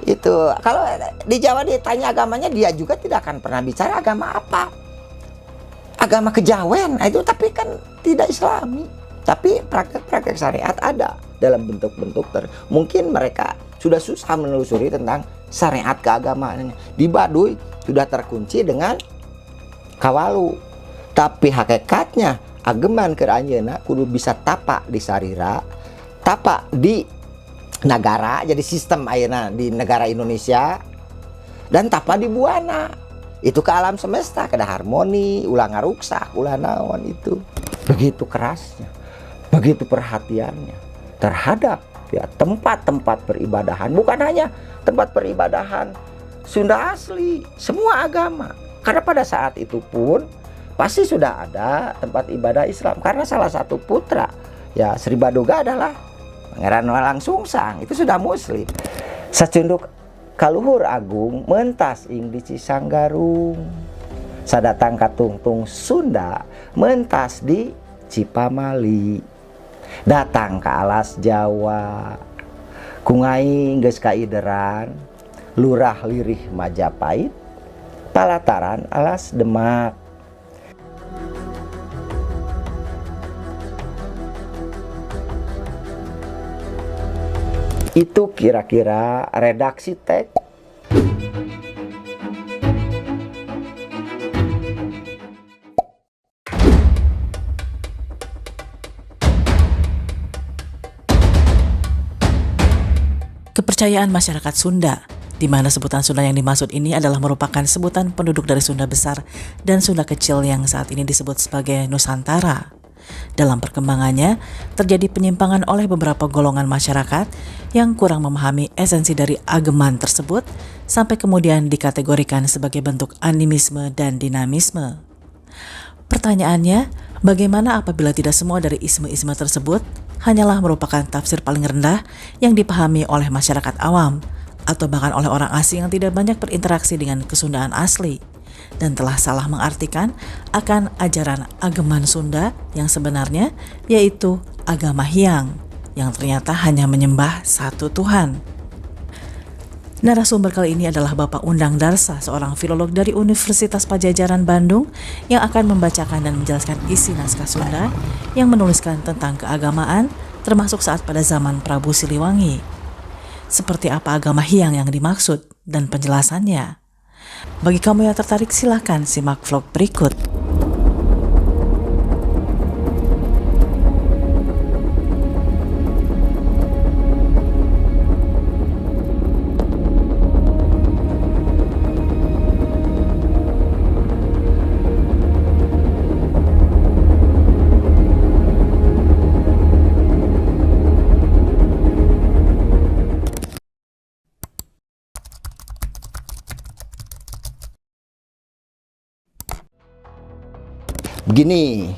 Itu kalau di Jawa ditanya agamanya, dia juga tidak akan pernah bicara agama apa. Agama kejawen itu, tapi kan tidak Islami. Tapi praktek-praktek syariat ada dalam bentuk-bentuk mungkin mereka sudah susah menelusuri tentang syariat keagamaannya. Di Baduy sudah terkunci dengan kawalu. Tapi hakikatnya ageman ke anjeunna kudu bisa tapak di sarira, tapak di negara, jadi sistem ayeuna di negara Indonesia, dan tapak di buana. Itu ke alam semesta, kada harmoni, ulah ngaruksak, ulah naon itu. Begitu kerasnya, begitu perhatiannya terhadap ya tempat-tempat peribadahan, bukan hanya tempat peribadahan Sunda asli, semua agama. Karena pada saat itu pun pasti sudah ada tempat ibadah Islam, karena salah satu putra ya Sri Baduga adalah Pangeran Walang Sungsang, itu sudah muslim. Sacunduk kaluhur agung mentas ing di Cisanggarung, sadatang katungtung Sunda mentas di Cipamali, datang ke alas Jawa kungai geus kaideran lurah lirih Majapahit, palataran alas Demak. Itu kira-kira redaksi teks. Kepercayaan masyarakat Sunda, di mana sebutan Sunda yang dimaksud ini adalah merupakan sebutan penduduk dari Sunda Besar dan Sunda Kecil yang saat ini disebut sebagai Nusantara. Dalam perkembangannya, terjadi penyimpangan oleh beberapa golongan masyarakat yang kurang memahami esensi dari ageman tersebut, sampai kemudian dikategorikan sebagai bentuk animisme dan dinamisme. Pertanyaannya, bagaimana apabila tidak semua dari isme-isme tersebut hanyalah merupakan tafsir paling rendah yang dipahami oleh masyarakat awam, atau bahkan oleh orang asing yang tidak banyak berinteraksi dengan kesundaan asli, dan telah salah mengartikan akan ajaran ageman Sunda yang sebenarnya, yaitu agama Hyang, yang ternyata hanya menyembah satu Tuhan. Narasumber kali ini adalah Bapak Undang Darsa, seorang filolog dari Universitas Padjadjaran Bandung, yang akan membacakan dan menjelaskan isi naskah Sunda yang menuliskan tentang keagamaan, termasuk saat pada zaman Prabu Siliwangi. Seperti apa agama Hyang yang dimaksud dan penjelasannya? Bagi kamu yang tertarik, silakan simak vlog berikut. Begini,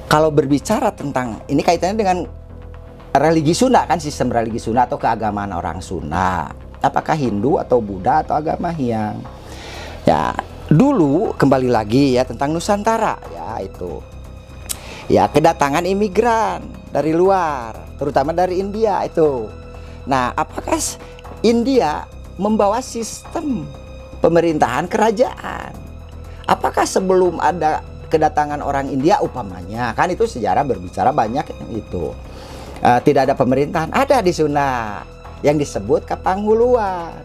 kalau berbicara tentang ini kaitannya dengan religi Sunda kan, sistem religi Sunda atau keagamaan orang Sunda, apakah Hindu atau Buddha atau agama Hyang. Ya, dulu kembali lagi ya tentang Nusantara ya, itu ya kedatangan imigran dari luar, terutama dari India itu. Nah, apakah India membawa sistem pemerintahan kerajaan? Apakah sebelum ada kedatangan orang India upamanya, kan itu sejarah berbicara banyak itu, tidak ada pemerintahan? Ada di Sunda yang disebut Kapanghuluan,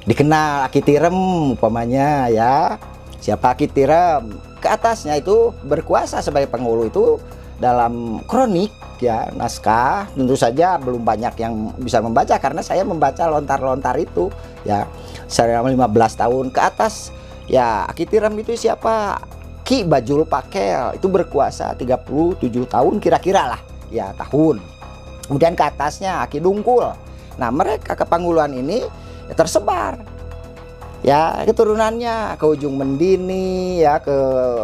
dikenal Aki Tirem upamanya ya. Siapa Aki Tirem? Ke atasnya itu berkuasa sebagai penghulu itu dalam kronik ya, naskah. Tentu saja belum banyak yang bisa membaca karena saya membaca lontar-lontar itu ya, selama 15 tahun ke atas ya. Aki Tirem itu siapa? Ki Bajul Pakel, itu berkuasa 37 tahun kira-kira lah ya tahun. Kemudian ke atasnya Aki Dungkul. Nah, mereka Kapanghuluan ini ya tersebar ya, keturunannya ke ujung Mendini ya, ke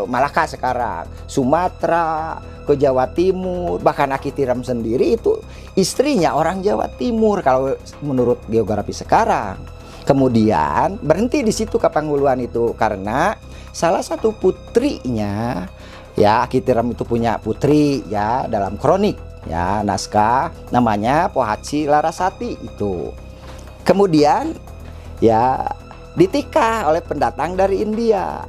Malaka sekarang, Sumatera, ke Jawa Timur. Bahkan Aki Tirem sendiri itu istrinya orang Jawa Timur kalau menurut geografi sekarang. Kemudian berhenti di situ Kapanghuluan itu karena salah satu putrinya ya, Aki Tirem itu punya putri ya, dalam kronik ya naskah namanya Pohatsi Larasati itu. Kemudian ya ditikah oleh pendatang dari India.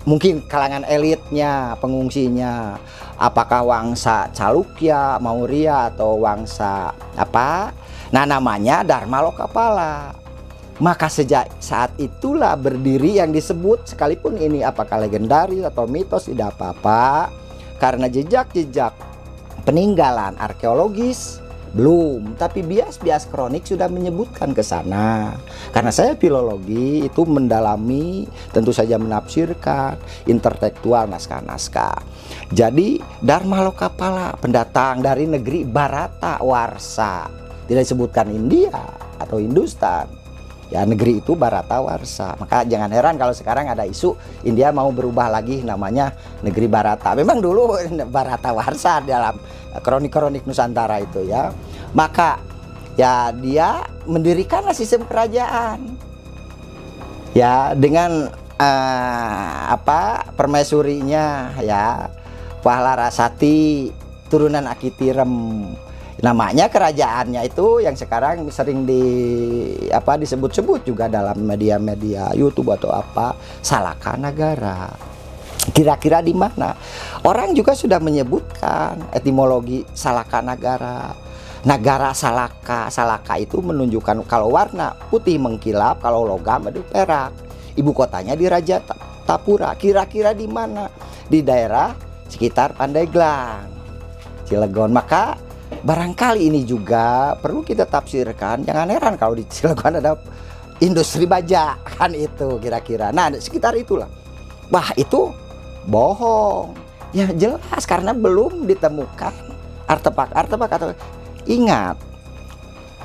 Mungkin kalangan elitnya, pengungsinya, apakah Wangsa Chalukya, Maurya atau Wangsa apa? Nah, namanya Dharma Lokapala. Maka sejak saat itulah berdiri yang disebut, sekalipun ini apakah legendaris atau mitos tidak apa-apa, karena jejak-jejak peninggalan arkeologis belum, tapi bias-bias kronik sudah menyebutkan ke sana. Karena saya filologi itu mendalami, tentu saja menafsirkan intelektual naskah-naskah. Jadi Dharma Lokapala pendatang dari negeri Bharata Warsa, tidak disebutkan India atau Hindustan. Ya, negeri itu Bharata Warsa. Maka jangan heran kalau sekarang ada isu India mau berubah lagi namanya negeri Bharata. Memang dulu Bharata Warsa dalam kronik-kronik Nusantara itu ya. Maka ya dia mendirikanlah sistem kerajaan. Ya, dengan permaisurinya ya, Wahla Rasati turunan Akitirem. Namanya kerajaannya itu yang sekarang sering disebut-sebut juga dalam media-media YouTube atau apa, Salaka Nagara. Kira-kira di mana? Orang juga sudah menyebutkan etimologi Salaka Nagara. Nagara Salaka, Salaka itu menunjukkan kalau warna putih mengkilap, kalau logam itu perak. Ibu kotanya di Raja Tapura. Kira-kira di mana? Di daerah sekitar Pandeglang, Cilegon. Maka barangkali ini juga perlu kita tafsirkan. Jangan heran kalau di Cilegon ada industri baja kan itu kira-kira. Nah, sekitar itulah. Wah, itu bohong. Ya jelas karena belum ditemukan artefak. Ingat,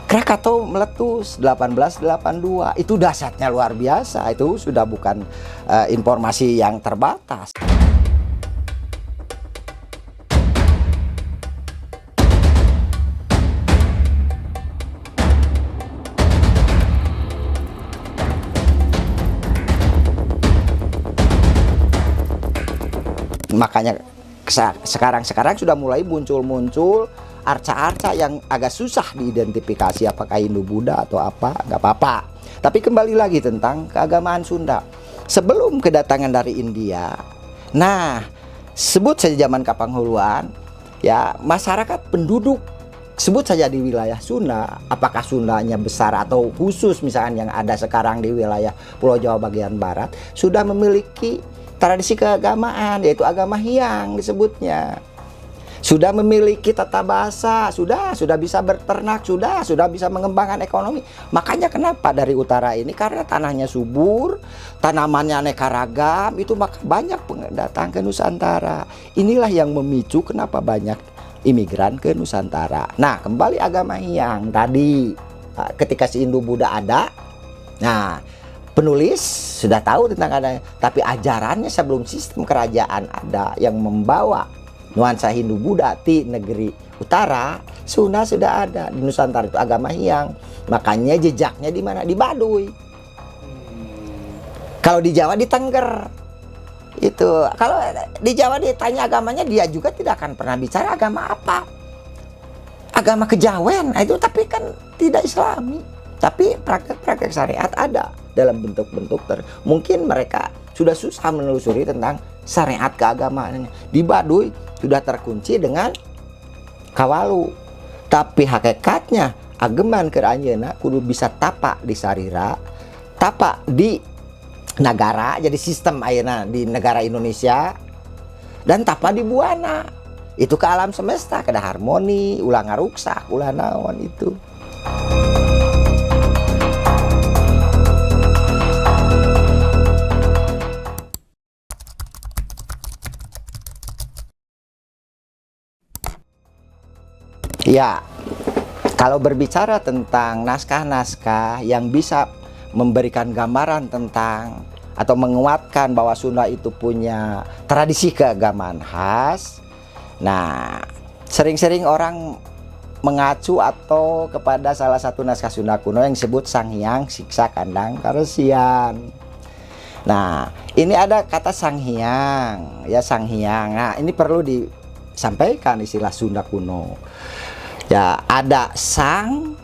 Krakatau meletus 1882. Itu dahsyatnya luar biasa. Itu sudah bukan informasi yang terbatas. Makanya sekarang sudah mulai muncul arca-arca yang agak susah diidentifikasi apakah Hindu Buddha atau apa, nggak apa-apa. Tapi kembali lagi tentang keagamaan Sunda sebelum kedatangan dari India. Nah, sebut saja zaman Kapanghuluan ya, masyarakat penduduk sebut saja di wilayah Sunda, apakah Sundanya besar atau khusus misalkan yang ada sekarang di wilayah Pulau Jawa bagian barat, sudah memiliki tradisi keagamaan, yaitu agama Hyang disebutnya. Sudah memiliki tata bahasa, sudah bisa berternak, sudah bisa mengembangkan ekonomi. Makanya kenapa dari utara ini, karena tanahnya subur, tanamannya aneka ragam, itu maka banyak pendatang ke Nusantara. Inilah yang memicu kenapa banyak imigran ke Nusantara. Nah, kembali agama Hyang tadi, ketika si Hindu Buddha ada, nah penulis sudah tahu tentang adanya, tapi ajarannya sebelum sistem kerajaan ada yang membawa nuansa Hindu Buddha di negeri utara, Sunda sudah ada. Di Nusantara itu agama Hyang. Makanya jejaknya di mana? Di Baduy. Kalau di Jawa di Tengger. Itu kalau di Jawa ditanya agamanya, dia juga tidak akan pernah bicara agama apa. Agama kejawen, itu tapi kan tidak Islami. Tapi praktek-praktek syariat ada dalam bentuk-bentuk mungkin mereka sudah susah menelusuri tentang syariat keagamaan. Di Baduy sudah terkunci dengan Kawalu. Tapi hakikatnya ageman keur anjeunna kudu bisa tapak di sarira, tapak di negara, jadi sistem ayeuna di negara Indonesia, dan tapak di buana. Itu ke alam semesta, kada harmoni, ulah ngaruksak, ulah naon itu. Ya, kalau berbicara tentang naskah-naskah yang bisa memberikan gambaran tentang atau menguatkan bahwa Sunda itu punya tradisi keagamaan khas, nah sering-sering orang mengacu atau kepada salah satu naskah Sunda kuno yang disebut Sang Hyang Siksa Kandang Karesian. Nah, ini ada kata Sang Hyang, ya Sang Hyang. Nah, ini perlu disampaikan istilah Sunda kuno. Ya, ada sang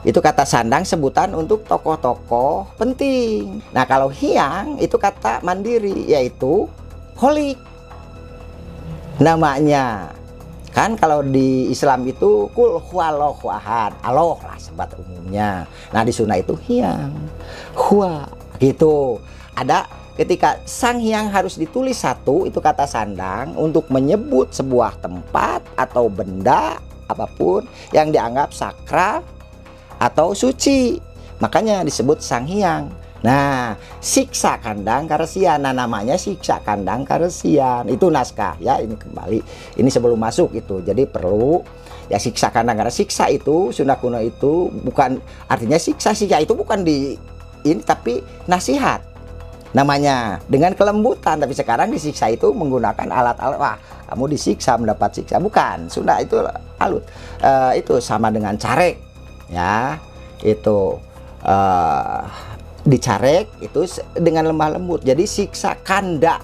itu kata sandang sebutan untuk tokoh-tokoh penting. Nah, kalau hyang itu kata mandiri, yaitu holik namanya. Kan kalau di Islam itu kul huwallahu ahad, Allah lah sebat umumnya. Nah, di Sunda itu hyang, hua gitu. Ada ketika sang hyang harus ditulis satu, itu kata sandang untuk menyebut sebuah tempat atau benda apapun yang dianggap sakral atau suci, makanya disebut sang hyang. Nah, siksa kandang karesian, nah namanya siksa kandang karesian, itu naskah ya. Ini kembali, ini sebelum masuk itu, jadi perlu ya siksa kandang, karena siksa itu Sunda kuno itu bukan artinya siksa itu bukan di ini, tapi nasihat namanya, dengan kelembutan. Tapi sekarang disiksa itu menggunakan alat-alat, wah kamu disiksa mendapat siksa, bukan. Sunda itu alut, itu sama dengan carek ya, itu dicarek itu dengan lemah lembut. Jadi siksa kanda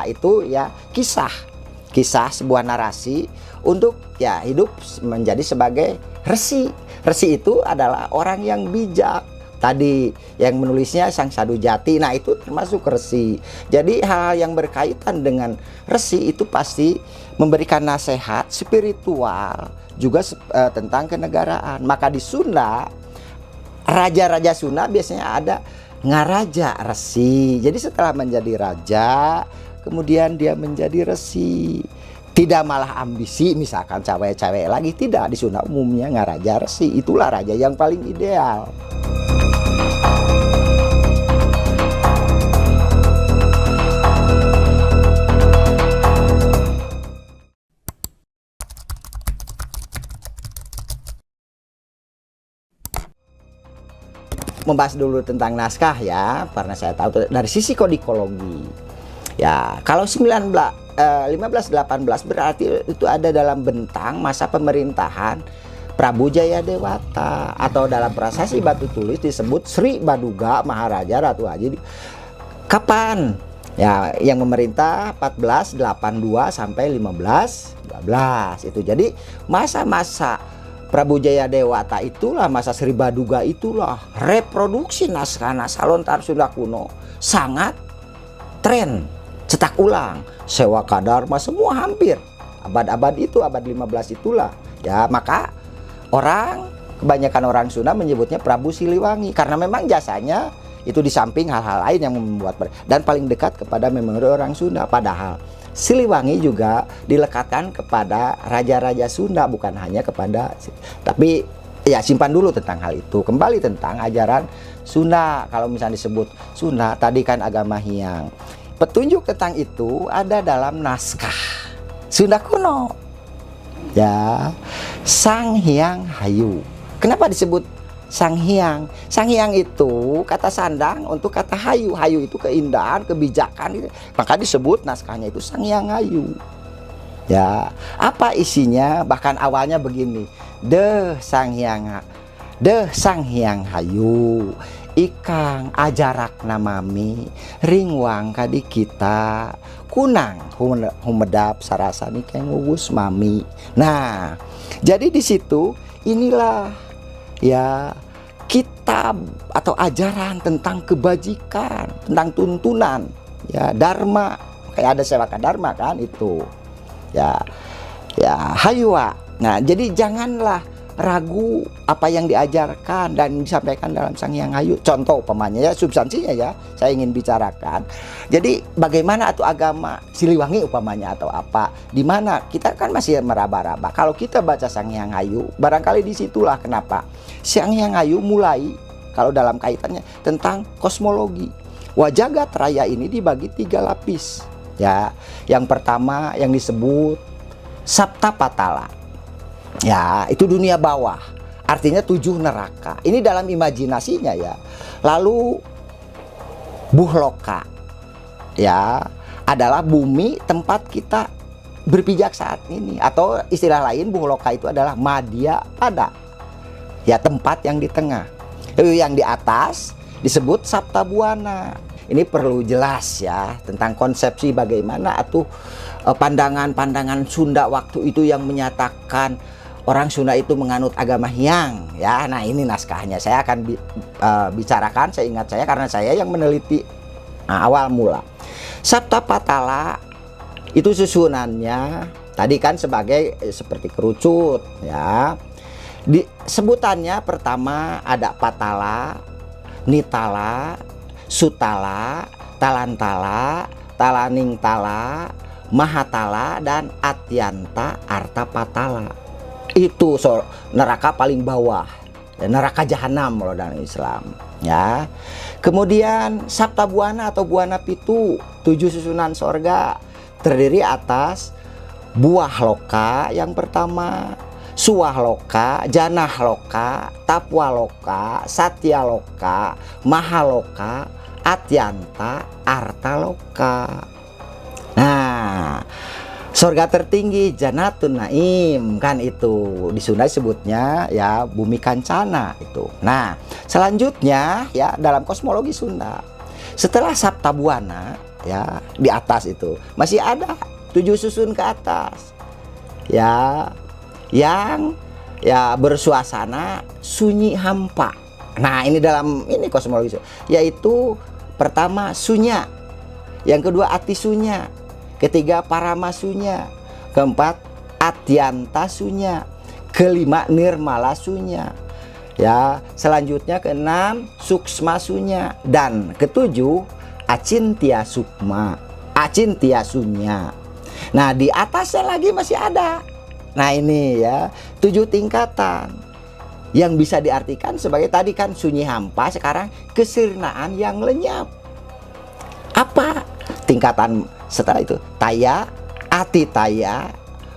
itu ya kisah sebuah narasi untuk ya hidup menjadi sebagai resi. Resi itu adalah orang yang bijak. Tadi yang menulisnya Sang Sadu Jati, nah itu termasuk resi. Jadi hal yang berkaitan dengan resi itu pasti memberikan nasihat spiritual juga tentang kenegaraan. Maka di Sunda, raja-raja Sunda biasanya ada ngaraja resi. Jadi setelah menjadi raja, kemudian dia menjadi resi. Tidak malah ambisi misalkan cewek-cewek lagi, tidak. Di Sunda umumnya ngaraja resi, itulah raja yang paling ideal. Membahas dulu tentang naskah ya, karena saya tahu dari sisi kodikologi. Ya, kalau 1518 berarti itu ada dalam bentang masa pemerintahan Prabu Jayadewata, atau dalam prasasti batu tulis disebut Sri Baduga Maharaja Ratu Haji. Kapan? Ya, yang memerintah 1482 sampai 1512 itu. Jadi masa-masa Prabu Jayadewata itulah, masa Sri Baduga itulah, reproduksi naskah-naskah lontar Sunda kuno sangat tren, cetak ulang, Sewaka Dharma, semua hampir abad-abad itu, abad 15 itulah ya. Maka kebanyakan orang Sunda menyebutnya Prabu Siliwangi karena memang jasanya itu di samping hal-hal lain yang membuat dan paling dekat kepada memori orang Sunda. Padahal Siliwangi juga dilekatkan kepada raja-raja Sunda, bukan hanya kepada, tapi ya simpan dulu tentang hal itu. Kembali tentang ajaran Sunda. Kalau misalnya disebut Sunda, tadi kan agama hyang. Petunjuk tentang itu ada dalam naskah Sunda kuno. Ya, Sang Hyang Hayu. Kenapa disebut Sang Hyang? Sang Hyang itu kata sandang untuk kata hayu. Hayu itu keindahan, kebijakan. Maka disebut naskahnya itu Sang Hyang Hayu. Ya, apa isinya? Bahkan awalnya begini. Deh Sang Hyang Hayu, ikang ajarak namami, ringwang kadi kita, kunang humedap sarasani keng ugus mami. Nah, jadi di situ inilah ya kitab atau ajaran tentang kebajikan, tentang tuntunan ya, dharma. Kayak ada Sewaka Dharma kan itu ya hayua. Nah, jadi janganlah ragu apa yang diajarkan dan disampaikan dalam Sang Hyang Hayu. Contoh umpamanya ya, substansinya ya saya ingin bicarakan. Jadi bagaimana atau agama Siliwangi umpamanya atau apa, di mana kita kan masih meraba-raba. Kalau kita baca Sang Hyang Hayu, barangkali disitulah kenapa Sang Hyang Hayu mulai, kalau dalam kaitannya tentang kosmologi. Wajagat raya ini dibagi 3 lapis ya. Yang pertama yang disebut Sapta Patala. Ya, itu dunia bawah. Artinya 7 neraka. Ini dalam imajinasinya ya. Lalu Buhloka ya, adalah bumi tempat kita berpijak saat ini. Atau istilah lain Buhloka itu adalah Madya Pada. Ya, tempat yang di tengah. Yang di atas disebut Sapta Buana. Ini perlu jelas ya tentang konsepsi bagaimana atau pandangan-pandangan Sunda waktu itu yang menyatakan orang Sunda itu menganut agama Hyang ya. Nah, ini naskahnya. Saya akan bicarakan, saya ingat saya karena saya yang meneliti awal mula. Sabta Patala itu susunannya tadi kan seperti kerucut ya. Di sebutannya pertama ada Patala, Nitala, Sutala, Talantala, Talaningtala, Mahatala, dan Atyanta Artapatala. Itu neraka paling bawah, neraka jahanam kalau dalam Islam ya. Kemudian Sabta Buana atau Buana Pitu, 7 susunan sorga, terdiri atas Buah Loka yang pertama, Suah Loka, Janah Loka, Tapwa Loka, Satya Loka, Mahaloka, Atyanta Artaloka. Nah, surga tertinggi Janatun Naim kan itu di Sunda disebutnya ya bumi kancana itu. Nah, selanjutnya ya dalam kosmologi Sunda, setelah Sabta Buana ya di atas itu masih ada 7 susun ke atas ya, yang ya bersuasana sunyi hampa. Nah, ini dalam ini kosmologi yaitu pertama Sunya, yang kedua Atisunya, ketiga Paramasunya, keempat Atyanta Sunya, kelima Nirmala Sunya ya, selanjutnya keenam Suksma Sunya, dan ketujuh Acintya Sukma, Acintya Sunya. Nah, di atasnya lagi masih ada. Nah, ini ya 7 tingkatan yang bisa diartikan sebagai tadi kan sunyi hampa, sekarang kesirnaan yang lenyap. Apa tingkatan setelah itu? Taya, Atitaya,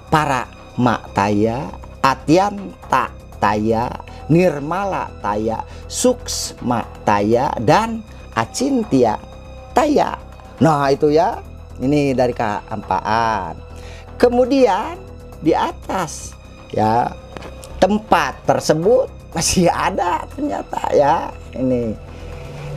Paramataya, Atyanta Taya, Nirmala Taya, Suksma Taya, dan Acintya Taya. Nah, itu ya, ini dari kehampaan. Kemudian di atas ya tempat tersebut masih ada ternyata ya, ini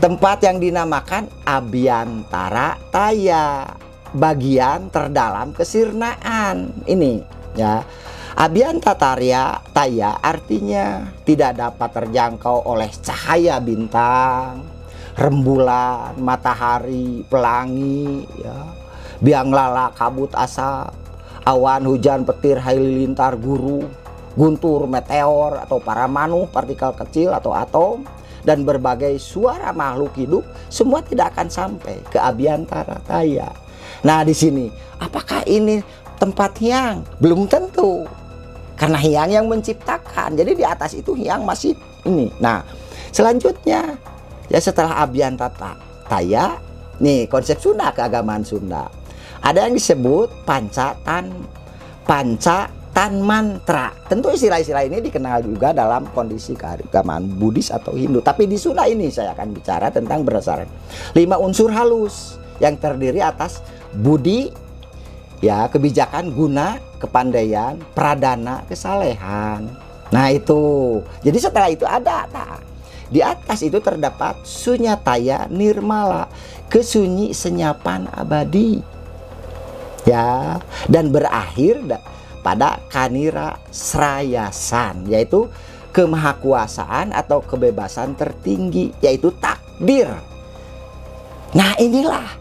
tempat yang dinamakan Abhyantara Taya, bagian terdalam kesirnaan. Ini ya, Abhyantara Taya artinya tidak dapat terjangkau oleh cahaya bintang, rembulan, matahari, pelangi ya, biang lala, kabut asap, awan, hujan, petir, halilintar, guru, guntur, meteor atau paramanu, partikel kecil atau atom, dan berbagai suara makhluk hidup, semua tidak akan sampai ke Abhyantara Taya. Nah, di sini apakah ini tempat Hyang? Belum tentu, karena Hyang yang menciptakan. Jadi di atas itu Hyang masih ini. Nah, selanjutnya ya setelah Abhyantara Taya, nih konsep Sunda, keagamaan Sunda, ada yang disebut Panca Tan Mantra. Tentu istilah-istilah ini dikenal juga dalam kondisi keagamaan Buddhis atau Hindu. Tapi di Sunda ini saya akan bicara tentang berdasarkan 5 unsur halus yang terdiri atas budi, ya, kebijakan, guna, kepandaian, pradana, kesalehan. Nah, itu. Jadi setelah itu ada. Nah, di atas itu terdapat Sunyataya Nirmala, kesunyi senyapan abadi. Ya, dan berakhir pada Kanira Srayasan, yaitu kemahakuasaan atau kebebasan tertinggi, yaitu takdir. Nah, inilah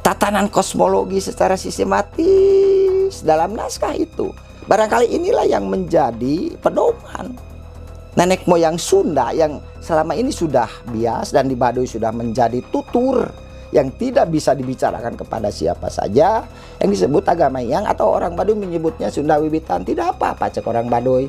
tatanan kosmologi secara sistematis dalam naskah itu. Barangkali inilah yang menjadi pedoman nenek moyang Sunda yang selama ini sudah bias dan di Baduy sudah menjadi tutur yang tidak bisa dibicarakan kepada siapa saja, yang disebut agama Hyang, atau orang Baduy menyebutnya Sunda Wiwitan. Tidak apa-apa cek orang Baduy.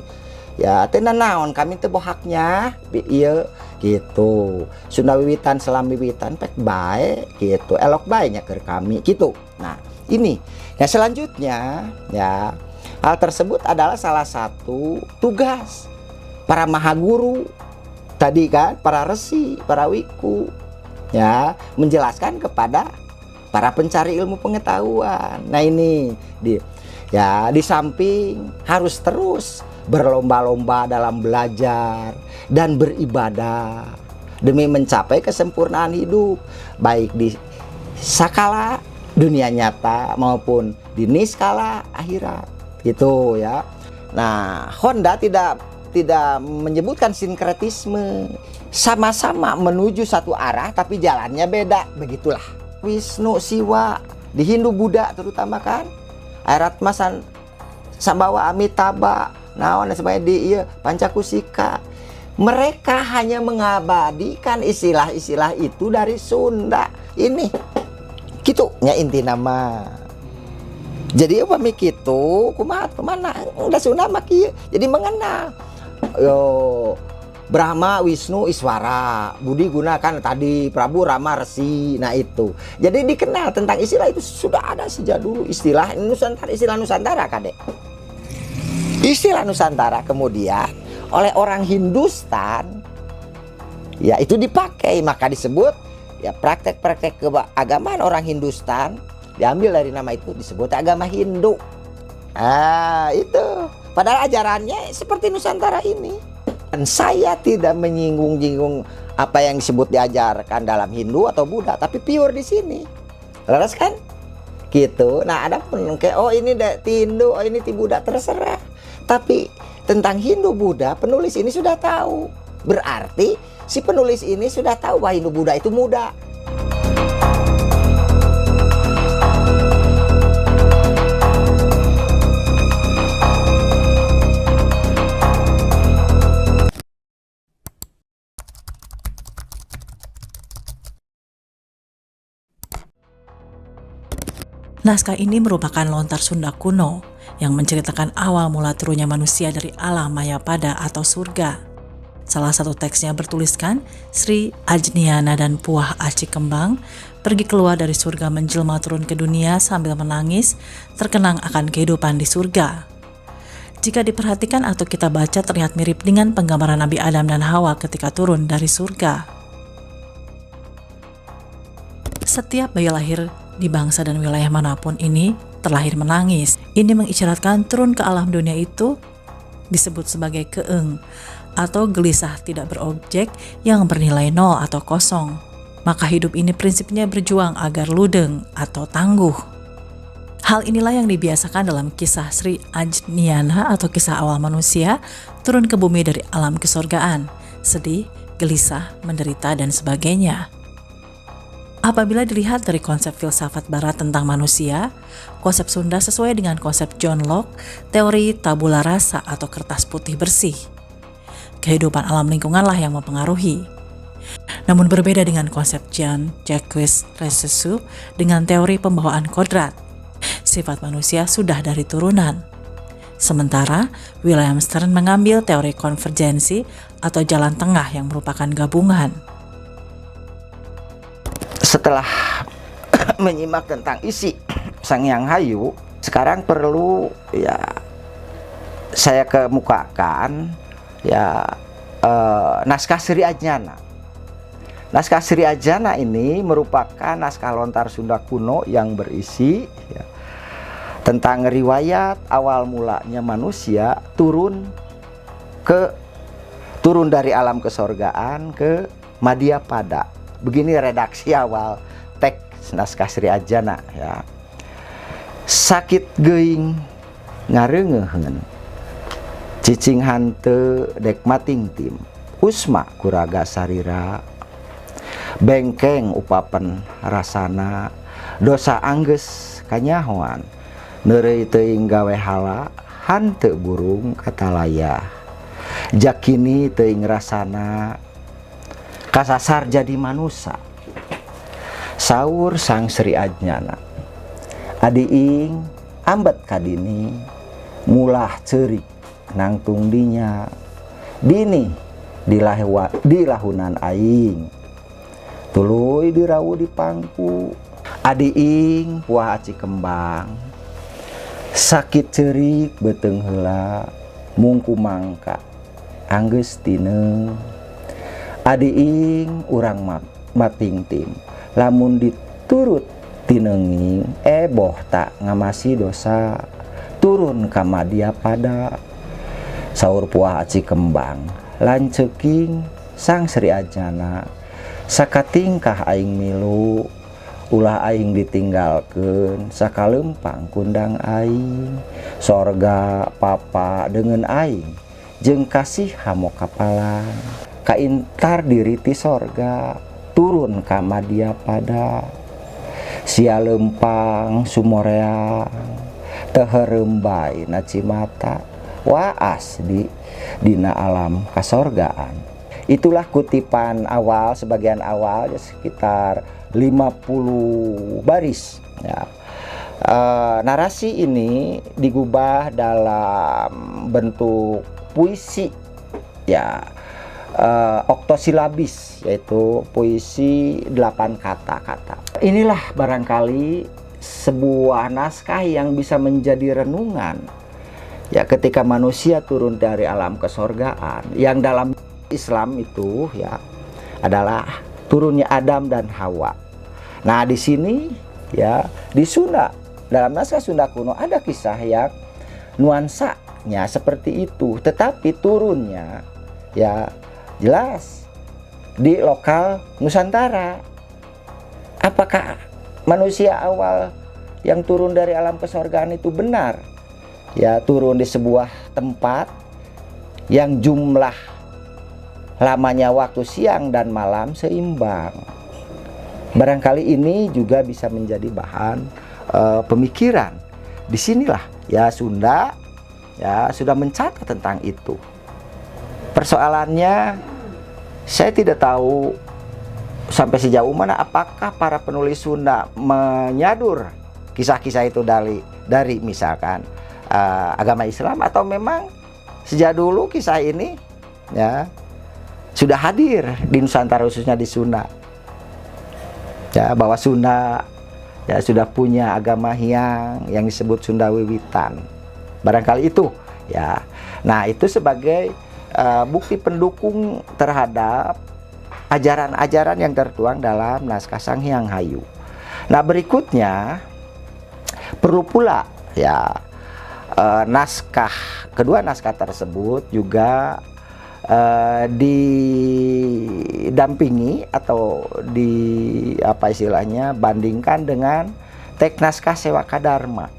Ya, tenan naon kami teu bohaknya ieu gitu. Sunda Wiwitan selam wiwitan pek bae gitu. Elok bae nya keur kami gitu. Nah, ini. Ya, selanjutnya ya, hal tersebut adalah salah satu tugas para mahaguru tadi kan, para resi, para wiku, ya, menjelaskan kepada para pencari ilmu pengetahuan. Nah, ini di samping harus terus berlomba-lomba dalam belajar dan beribadah demi mencapai kesempurnaan hidup, baik di sakala dunia nyata maupun di niskala akhirat gitu ya. Nah, Honda tidak menyebutkan sinkretisme, sama-sama menuju satu arah tapi jalannya beda, begitulah. Wisnu, Siwa di Hindu Buddha terutama kan, Airatma Sambawa Amitabha, naon sebenarnya di Pancakusika. Mereka hanya mengabadikan istilah-istilah itu dari Sunda. Ini gitu nya inti nama. Jadi upami kitu kumaha kemana udah Sunda mah kieu. Jadi mengenal Brahma, Wisnu, Iswara, Budi gunakan tadi Prabu, Rama, Resi. Nah itu. Jadi dikenal tentang istilah itu sudah ada sejak dulu istilah Nusantara Kadek. Istilah Nusantara kemudian oleh orang Hindustan ya itu dipakai, maka disebut ya praktek-praktek keagamaan orang Hindustan diambil dari nama itu disebut agama Hindu. Itu padahal ajarannya seperti Nusantara ini. Dan saya tidak menyinggung-nyinggung apa yang disebut diajarkan dalam Hindu atau Buddha, tapi pure di sini. Laras kan? Gitu. Nah, ada pun kayak ini ti Hindu, ini ti Buddha, terserah. Tapi tentang Hindu Buddha penulis ini sudah tahu. Berarti si penulis ini sudah tahu bahwa Hindu Buddha itu muda. Naskah ini merupakan lontar Sunda kuno yang menceritakan awal mula turunnya manusia dari alam Mayapada atau surga. Salah satu teksnya bertuliskan Sri Ajniana dan Puah Aci Kembang pergi keluar dari surga menjelma turun ke dunia sambil menangis, terkenang akan kehidupan di surga. Jika diperhatikan atau kita baca terlihat mirip dengan penggambaran Nabi Adam dan Hawa ketika turun dari surga. Setiap bayi lahir di bangsa dan wilayah manapun ini terlahir menangis. Ini mengisyaratkan turun ke alam dunia itu disebut sebagai keeng atau gelisah tidak berobjek yang bernilai nol atau kosong. Maka hidup ini prinsipnya berjuang agar ludeng atau tangguh. Hal inilah yang dibiasakan dalam kisah Sri Ajniana atau kisah awal manusia turun ke bumi dari alam kesurgaan, sedih, gelisah, menderita, dan sebagainya. Apabila dilihat dari konsep filsafat barat tentang manusia, konsep Sunda sesuai dengan konsep John Locke, teori tabula rasa atau kertas putih bersih. Kehidupan alam lingkunganlah yang mempengaruhi. Namun berbeda dengan konsep Jean-Jacques Rousseau dengan teori pembawaan kodrat. Sifat manusia sudah dari turunan. Sementara William Stern mengambil teori konvergensi atau jalan tengah yang merupakan gabungan. Setelah menyimak tentang isi Sang Hyang Hayu, sekarang perlu ya saya kemukakan ya naskah Sri Ajnana. Naskah Sri Ajnana ini merupakan naskah lontar Sunda kuno yang berisi ya, tentang riwayat awal mulanya manusia turun dari alam kesorgaan ke Madyapada. Begini redaksi awal teks naskah Sri Ajnana ya. Sakit geuing ngareungeun, cicing hanteu dek matingtim, usma kuraga sarira, bengkeng upapen rasana, dosa anggeus kanyahoan, neureuy teuing gawe hala, hanteu burung katalaya, jakini teuing rasana, kasasar jadi manusia. Saur Sang Sri Ajnana, adiing ambet kadini mulah ceurik nangtung dinya dini dilahunan aing tuluy dirawu di pangku adiing Puah Aci Kembang sakit ceurik beuteung heula mungku mangka anggeus tineu adiing urang matingtim lamun diturut tinenging boh tak ngamasi dosa turun ka Madyapada. Saur Puah Aci Kembang lanceking Sang Sri Ajnana sakatingkah aing milu ulah aing ditinggalkeun sakalempang kundang aing, sorga papa dengan aing jeung kasih hamo kapalan, kaintar diri ti sorga turun ka Madya pada, sia lempang sumoreang teu heureum bae na Cimata waas dina alam kasorgaan. Itulah kutipan awal, sebagian awal ya, sekitar 50 baris ya. Narasi ini digubah dalam bentuk puisi ya, oktosilabis, yaitu puisi 8 kata-kata. Inilah barangkali sebuah naskah yang bisa menjadi renungan ya ketika manusia turun dari alam kesorgaan, yang dalam Islam itu ya adalah turunnya Adam dan Hawa. Nah, di sini ya di Sunda, dalam naskah Sunda kuno ada kisah yang nuansanya seperti itu, tetapi turunnya ya jelas di lokal Nusantara. Apakah manusia awal yang turun dari alam kesorgaan itu benar? Ya, turun di sebuah tempat yang jumlah lamanya waktu siang dan malam seimbang. Barangkali ini juga bisa menjadi bahan pemikiran. Disinilah ya Sunda ya sudah mencatat tentang itu. Persoalannya saya tidak tahu sampai sejauh mana apakah para penulis Sunda menyadur kisah-kisah itu dari misalkan agama Islam, atau memang sejak dulu kisah ini ya sudah hadir di Nusantara, khususnya di Sunda ya, bahwa Sunda ya sudah punya agama yang disebut Sunda Wiwitan, barangkali itu ya. Nah, itu sebagai bukti pendukung terhadap ajaran-ajaran yang tertuang dalam naskah Sang Hyang Hayu. Nah, berikutnya perlu pula ya kedua naskah tersebut juga didampingi atau bandingkan dengan teks naskah Sewaka Dharma.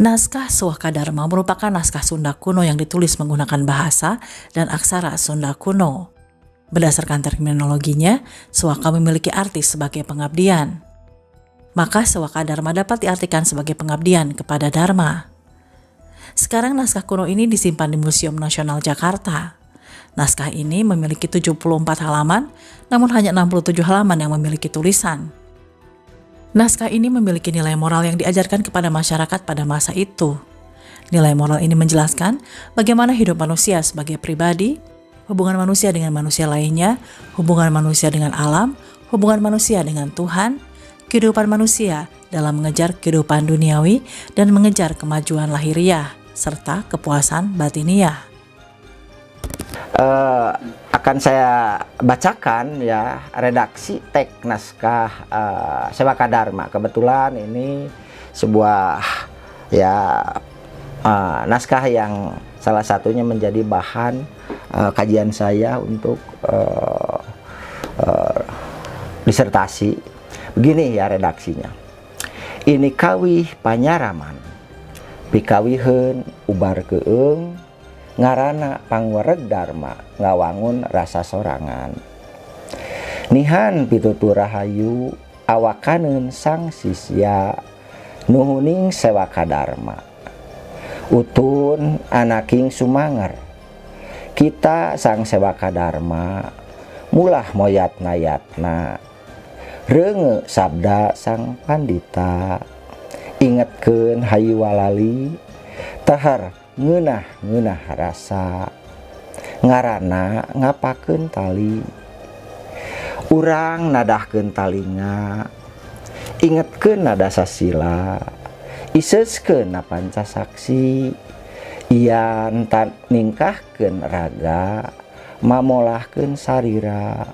Naskah Sewaka Dharma merupakan naskah Sunda kuno yang ditulis menggunakan bahasa dan aksara Sunda kuno. Berdasarkan terminologinya, Sewaka memiliki arti sebagai pengabdian. Maka Sewaka Dharma dapat diartikan sebagai pengabdian kepada Dharma. Sekarang naskah kuno ini disimpan di Museum Nasional Jakarta. Naskah ini memiliki 74 halaman, namun hanya 67 halaman yang memiliki tulisan. Naskah ini memiliki nilai moral yang diajarkan kepada masyarakat pada masa itu. Nilai moral ini menjelaskan bagaimana hidup manusia sebagai pribadi, hubungan manusia dengan manusia lainnya, hubungan manusia dengan alam, hubungan manusia dengan Tuhan, kehidupan manusia dalam mengejar kehidupan duniawi dan mengejar kemajuan lahiriah, serta kepuasan batiniah. Akan saya bacakan ya redaksi teks naskah Sewaka Dharma. Kebetulan ini sebuah ya naskah yang salah satunya menjadi bahan kajian saya untuk disertasi. Begini ya redaksinya. Ini kawih panyaraman, pikawiheun ubar keung, ngarana pangwereg Dharma ngawangun rasa sorangan. Nihan pitutur rahayu awakaneun sang sisya nuhuning Sewaka Dharma. Utun anaking sumanger kita sang Sewaka Dharma mulah moyatna-yatna reunge sabda sang pandita ingetkeun hayu walali tahar ngeunah rasa ngarana ngapakeun tali urang nadahkeun talinga ingetkeun nada sasila iseuskeun na pancasaksi ian ningkahkeun raga mamolahkeun sarira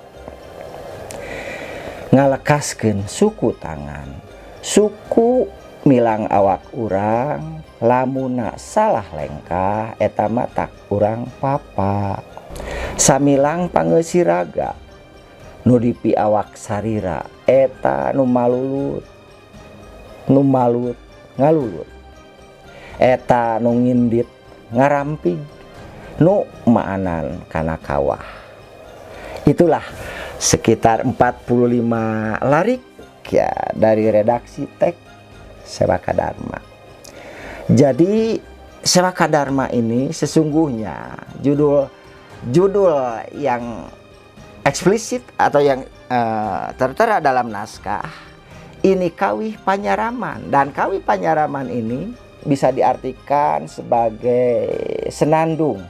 ngalekaskeun suku tangan, suku milang awak urang, lamuna salah lengkah eta matak urang papa. Samilang pangeusiraga nu dipi awak sarira eta nu malulut ngalulut, eta nu ngindit ngarampig, nu maanan kana kawah. Itulah sekitar 45 larik ya dari redaksi teks Sewaka Dharma. Jadi Sewaka Dharma ini sesungguhnya judul yang eksplisit atau yang tertera dalam naskah ini kawih panyaraman, dan kawih panyaraman ini bisa diartikan sebagai senandung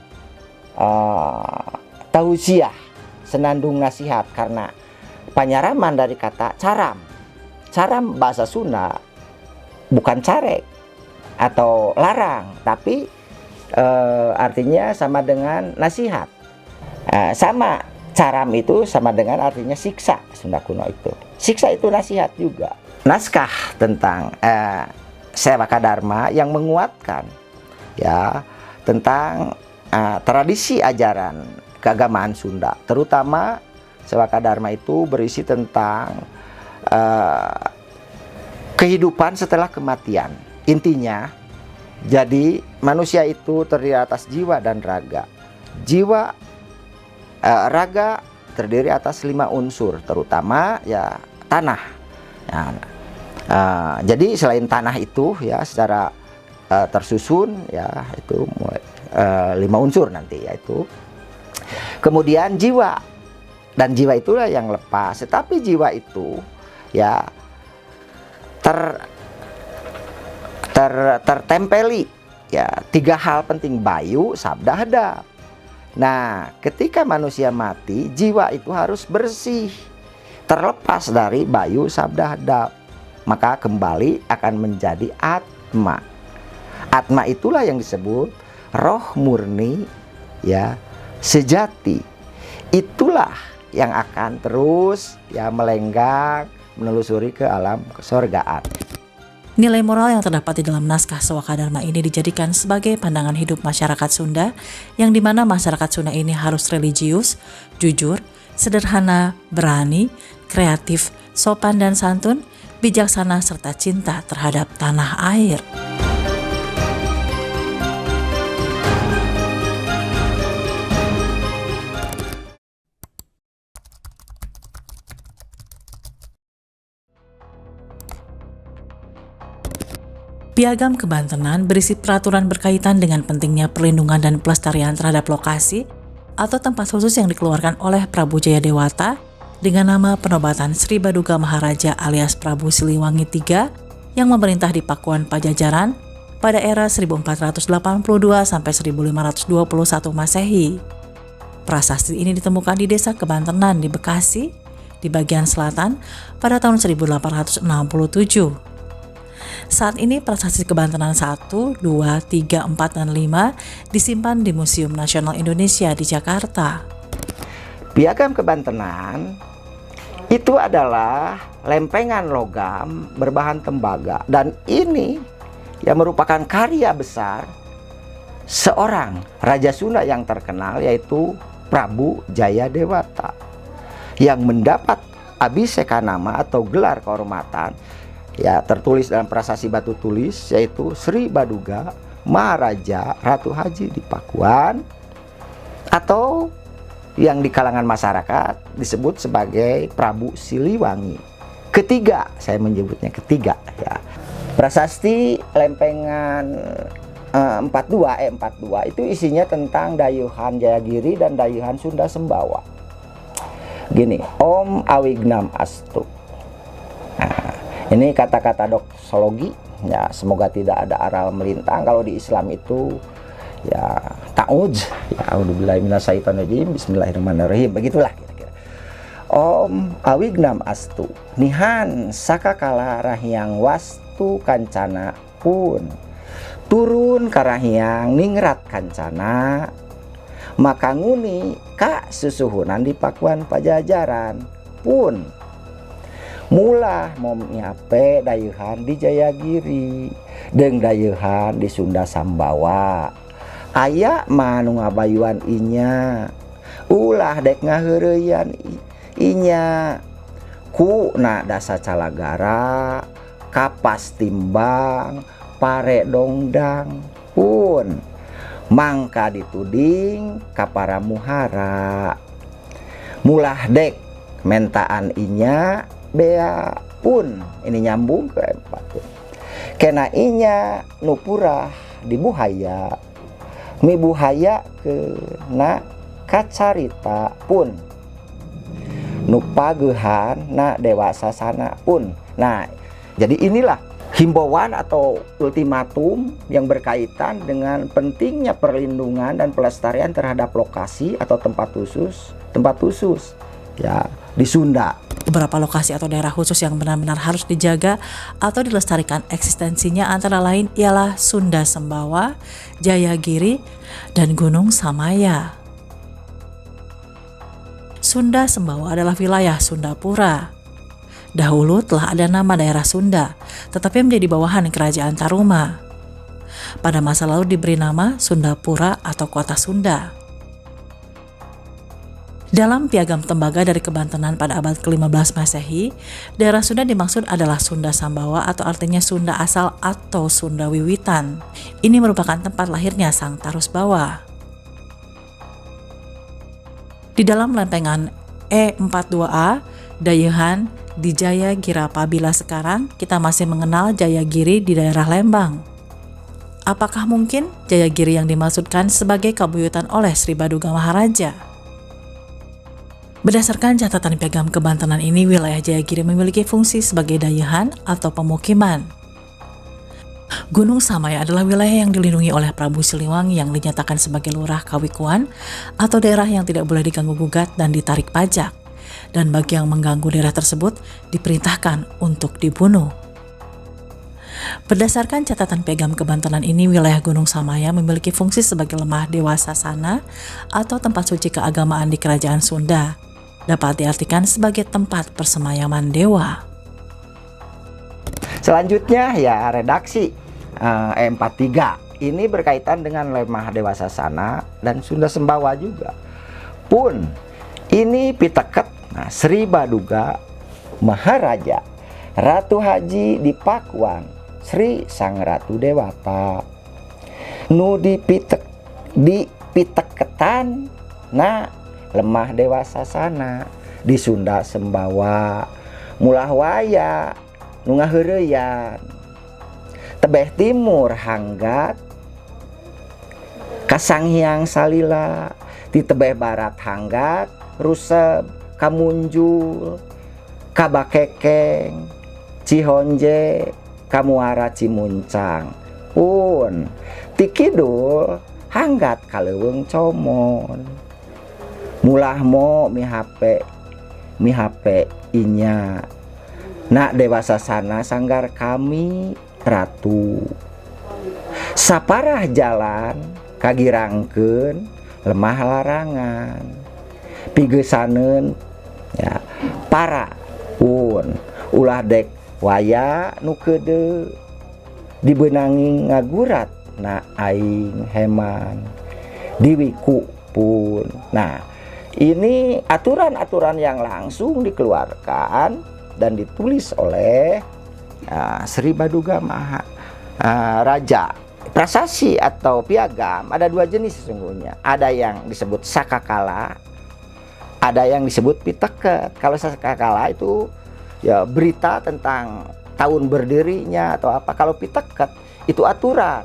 tausiah, senandung nasihat, karena panyaraman dari kata caram. Caram bahasa Sunda bukan carek atau larang, tapi artinya sama dengan nasihat. Sama caram itu sama dengan artinya siksa, Sunda kuno itu. Siksa itu nasihat juga. Naskah tentang Sewaka Dharma yang menguatkan ya tentang tradisi ajaran keagamaan Sunda, terutama Sewaka Dharma itu berisi tentang kehidupan setelah kematian. Intinya, jadi manusia itu terdiri atas jiwa dan raga. Jiwa, raga terdiri atas 5 unsur, terutama ya tanah. Jadi selain tanah itu ya secara tersusun ya itu mulai 5 unsur nanti yaitu. Kemudian jiwa, dan jiwa itulah yang lepas. Tetapi jiwa itu ya tertempeli ya 3 hal penting: bayu, sabda, hadap. Nah, ketika manusia mati, jiwa itu harus bersih, terlepas dari bayu, sabda, hadap, maka kembali akan menjadi atma. Atma itulah yang disebut roh murni ya sejati. Itulah yang akan terus ya melenggang menelusuri ke alam kesorgaan. Nilai moral yang terdapat di dalam naskah Sewaka Dharma ini dijadikan sebagai pandangan hidup masyarakat Sunda, yang dimana masyarakat Sunda ini harus religius, jujur, sederhana, berani, kreatif, sopan dan santun, bijaksana, serta cinta terhadap tanah air. Piagam Kebantenan berisi peraturan berkaitan dengan pentingnya perlindungan dan pelestarian terhadap lokasi atau tempat khusus yang dikeluarkan oleh Prabu Jayadewata dengan nama penobatan Sri Baduga Maharaja alias Prabu Siliwangi III yang memerintah di Pakuan Pajajaran pada era 1482 sampai 1521 Masehi. Prasasti ini ditemukan di Desa Kebantenan di Bekasi di bagian selatan pada tahun 1867. Saat ini prasasti Kebantenan 1, 2, 3, 4, dan 5 disimpan di Museum Nasional Indonesia di Jakarta. Piagam Kebantenan itu adalah lempengan logam berbahan tembaga, dan ini yang merupakan karya besar seorang Raja Sunda yang terkenal, yaitu Prabu Jayadewata, yang mendapat abiseka nama atau gelar kehormatan ya tertulis dalam prasasti batu tulis, yaitu Sri Baduga Maharaja Ratu Haji di Pakuan, atau yang di kalangan masyarakat disebut sebagai Prabu Siliwangi ketiga. Saya menyebutnya ketiga ya. Prasasti lempengan 42 itu isinya tentang dayuhan Jayagiri dan dayuhan Sunda Sembawa. Gini, Om Awignam Astu. Nah, ini kata-kata doksologi ya, semoga tidak ada aral melintang. Kalau di Islam itu ya ta'udz ya, a'udzubillahi minasyaitonirrajim, bismillahirrahmanirrahim, begitulah kira-kira. Om Awignam Astu nihan sakakala rahyang wastu kancana pun turun karahyang ningrat kancana, maka nguni ka susuhunan di Pakuan Pajajaran pun Mulah mau nyape dayeuhan di Jayagiri jeung dayeuhan di Sunda Sambawa. Aya mah nu ngabayuan inya, ulah dek ngaheureuyan inya ku na dasa calagara, kapas timbang, pare dongdang pun mangka dituding ka para muhara. Mulah dek mentaan inya bea pun ini nyambung ke empat. Kena inya nu purah dibuhaya, mibuhaya ke na kacarita pun nu pageuhan na dewasa sana pun. Nah, jadi inilah himbauan atau ultimatum yang berkaitan dengan pentingnya perlindungan dan pelestarian terhadap lokasi atau tempat khusus ya di Sunda. Beberapa lokasi atau daerah khusus yang benar-benar harus dijaga atau dilestarikan eksistensinya antara lain ialah Sunda Sembawa, Jayagiri, dan Gunung Samaya. Sunda Sembawa adalah wilayah Sundapura. Dahulu telah ada nama daerah Sunda, tetapi menjadi bawahan Kerajaan Taruma. Pada masa lalu diberi nama Sundapura atau Kota Sunda. Dalam Piagam Tembaga dari Kebantenan pada abad ke-15 Masehi, daerah Sunda dimaksud adalah Sunda Sambawa atau artinya Sunda asal atau Sunda wiwitan. Ini merupakan tempat lahirnya Sang Tarusbawa. Di dalam lempengan E42A, Dayeuhan di Jayagiri apabila sekarang kita masih mengenal Jayagiri di daerah Lembang. Apakah mungkin Jayagiri yang dimaksudkan sebagai kabuyutan oleh Sri Baduga Maharaja? Berdasarkan catatan Piagam Kebantenan ini, wilayah Jayagiri memiliki fungsi sebagai dayeuhan atau pemukiman. Gunung Samaya adalah wilayah yang dilindungi oleh Prabu Siliwangi yang dinyatakan sebagai lurah Kawikuan atau daerah yang tidak boleh diganggu-gugat dan ditarik pajak. Dan bagi yang mengganggu daerah tersebut diperintahkan untuk dibunuh. Berdasarkan catatan Piagam Kebantenan ini, wilayah Gunung Samaya memiliki fungsi sebagai lemah Dewa Sasana atau tempat suci keagamaan di Kerajaan Sunda. Dapat diartikan sebagai tempat persemayaman dewa. Selanjutnya ya redaksi E43. Ini berkaitan dengan lemah Dewa Sasana dan Sunda Sembawa juga. Pun ini piteket Sri Baduga Maharaja Ratu Haji di Pakuan Sri Sang Ratu Dewata nu dipiteketan na lemah Dewa Sasana di Sunda Sembawa. Mulah waya nu ngaheureuyan tebeh timur hanggat ka Sanghyang Salila, di tebeh barat hanggat ruseb ka Munjul, ka Bakekeng, Cihonje, ka Muara Cimuncang. Pun ti kidul hanggat ka Leuweung Comon. Mulah mo mihape inya nak Dewa Sasana sanggar kami ratu. Saparah jalan kagirangkeun lemah larangan pigeusaneun ya para pun ulah dek waya nu keudeu dibeunangi ngagurat na aing heman diwiku pun. Nah, ini aturan-aturan yang langsung dikeluarkan dan ditulis oleh Sri Baduga Raja. Prasasti atau piagam ada dua jenis sesungguhnya. Ada yang disebut sakakala, ada yang disebut piteket. Kalau sakakala itu ya berita tentang tahun berdirinya atau apa. Kalau piteket itu aturan.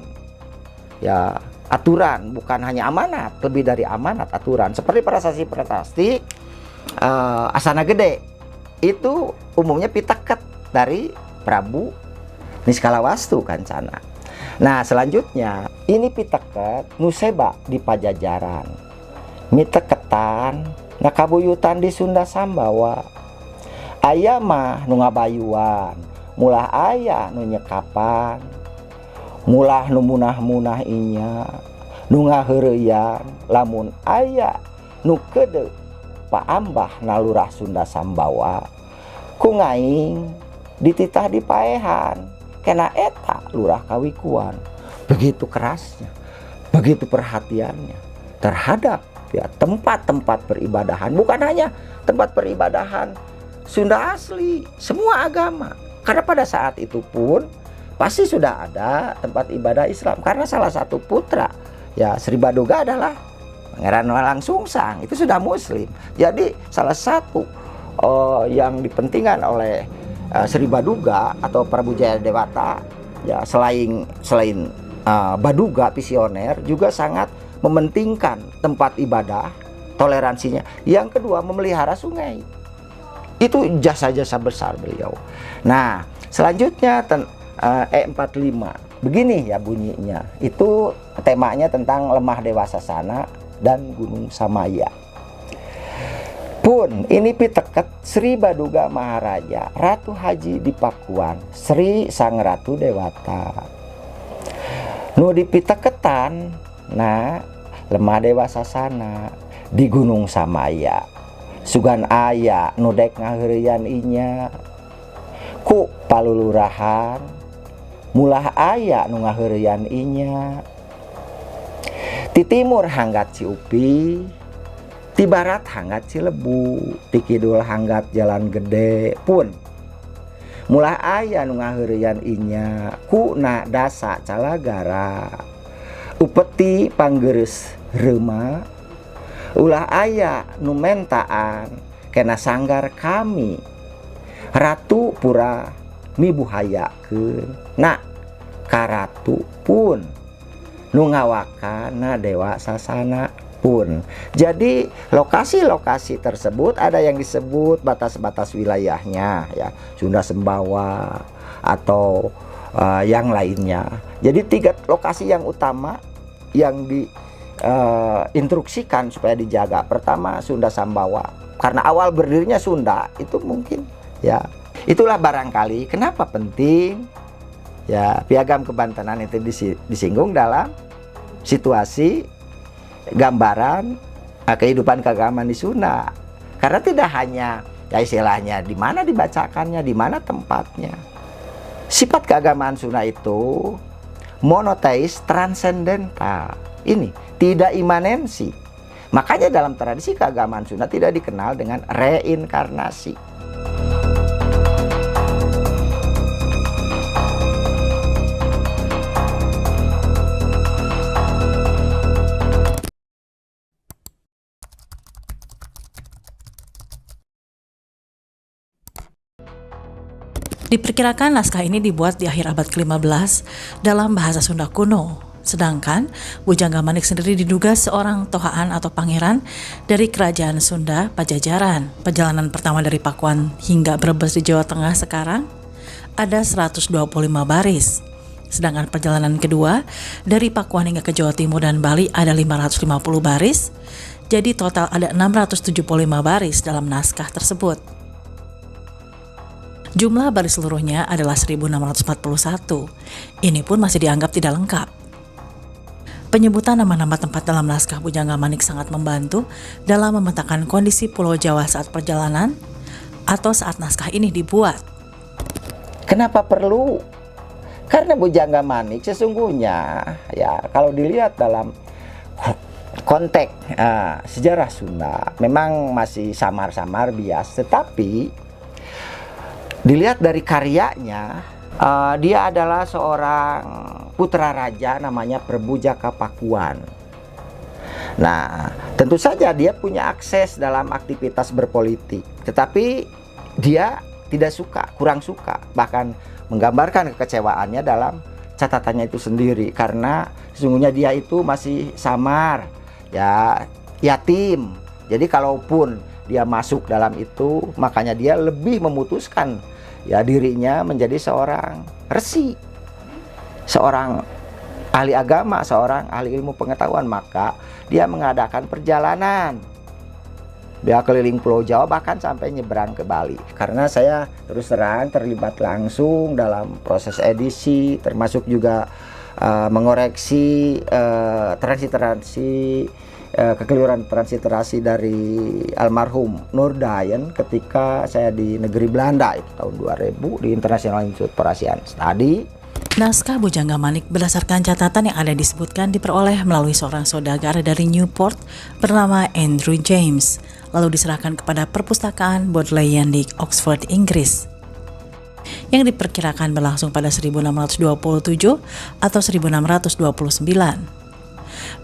Ya, aturan bukan hanya amanat, lebih dari amanat, aturan. Seperti prasasti Asana Gede itu umumnya piteket dari Prabu Niskalawastu Kancana. Nah, selanjutnya ini piteket nuseba di Pajajaran, miteketan nakabuyutan di Sunda Sambawa. Aya mah nu ngabayuan, mulah aya nu nyekapan, mulah nu munah-munah inya, nu ngaheureuyan, lamun aya nu keudeu paambah nalurah Sunda Sambawa ku ngaing dititah di paehan kena eta lurah Kawikuan. Begitu kerasnya, begitu perhatiannya terhadap ya tempat-tempat peribadahan, bukan hanya tempat peribadahan Sunda asli, semua agama. Karena pada saat itu pun pasti sudah ada tempat ibadah Islam, karena salah satu putra ya Sri Baduga adalah Pangeran Walang Sungsang, itu sudah Muslim. Jadi salah satu yang dipentingkan oleh Sri Baduga atau Prabu Jayadewata ya selain Baduga visioner juga sangat mementingkan tempat ibadah, toleransinya. Yang kedua, memelihara sungai. Itu jasa-jasa besar beliau. Nah, selanjutnya E45. Begini ya bunyinya. Itu temanya tentang lemah Dewasa Sana dan Gunung Samaya. Pun ini piteket Sri Baduga Maharaja Ratu Haji di Pakuan Sri Sang Ratu Dewata. Nu dipiteketan nah lemah Dewasa Sana di Gunung Samaya sugan aya nudek ngaheurian inya ku palulurahan mulah aya nu ngaheurian inya ti timur hanggat Ciupi, ti barat hanggat Cilebu, ti kidul hanggat Jalan Gede pun mulah aya nu ngaheurian inya ku na dasa Calagara upeti panggeus reuma ulah aya nu mentaan kena sanggar kami Ratu Pura mibuhayakeun na karatu pun nu ngawakana Dewa Sasana pun. Jadi lokasi-lokasi tersebut ada yang disebut batas-batas wilayahnya ya Sunda Sembawa atau yang lainnya. Jadi 3 lokasi yang utama yang diinstruksikan supaya dijaga. Pertama Sunda Sambawa, karena awal berdirinya Sunda itu mungkin ya. Itulah barangkali kenapa penting ya Piagam Kebantenan itu disinggung dalam situasi gambaran kehidupan keagamaan di Sunda. Karena tidak hanya ya istilahnya di mana dibacakannya, di mana tempatnya. Sifat keagamaan Sunda itu monoteis transendental. Ini tidak imanensi. Makanya dalam tradisi keagamaan Sunda tidak dikenal dengan reinkarnasi. Diperkirakan naskah ini dibuat di akhir abad ke-15 dalam bahasa Sunda kuno. Sedangkan Bujangga Manik sendiri diduga seorang tohaan atau pangeran dari kerajaan Sunda Pajajaran. Perjalanan pertama dari Pakuan hingga Brebes di Jawa Tengah sekarang ada 125 baris. Sedangkan perjalanan kedua dari Pakuan hingga ke Jawa Timur dan Bali ada 550 baris. Jadi total ada 675 baris dalam naskah tersebut. Jumlah baris seluruhnya adalah 1641. Ini pun masih dianggap tidak lengkap. Penyebutan nama-nama tempat dalam naskah Bujangga Manik sangat membantu dalam memetakan kondisi Pulau Jawa saat perjalanan atau saat naskah ini dibuat. Kenapa perlu? Karena Bujangga Manik sesungguhnya ya kalau dilihat dalam konteks sejarah Sunda memang masih samar-samar bias, tetapi dilihat dari karyanya, dia adalah seorang putra raja namanya Prabu Jaka Pakuan. Nah, tentu saja dia punya akses dalam aktivitas berpolitik, tetapi dia tidak suka, kurang suka, bahkan menggambarkan kekecewaannya dalam catatannya itu sendiri karena sesungguhnya dia itu masih samar, ya yatim. Jadi kalaupun dia masuk dalam itu, makanya dia lebih memutuskan ya dirinya menjadi seorang resi, seorang ahli agama, seorang ahli ilmu pengetahuan. Maka dia mengadakan perjalanan, dia keliling Pulau Jawa bahkan sampai nyebrang ke Bali. Karena saya terus terang terlibat langsung dalam proses edisi, termasuk juga mengoreksi transi-transi kekeliruan transliterasi dari almarhum Nur Dayan ketika saya di negeri Belanda itu tahun 2000 di International Institute for Asian Study. Naskah Bujangga Manik berdasarkan catatan yang ada disebutkan diperoleh melalui seorang saudagar dari Newport bernama Andrew James, lalu diserahkan kepada perpustakaan Bodleian di Oxford, Inggris, yang diperkirakan berlangsung pada 1627 atau 1629.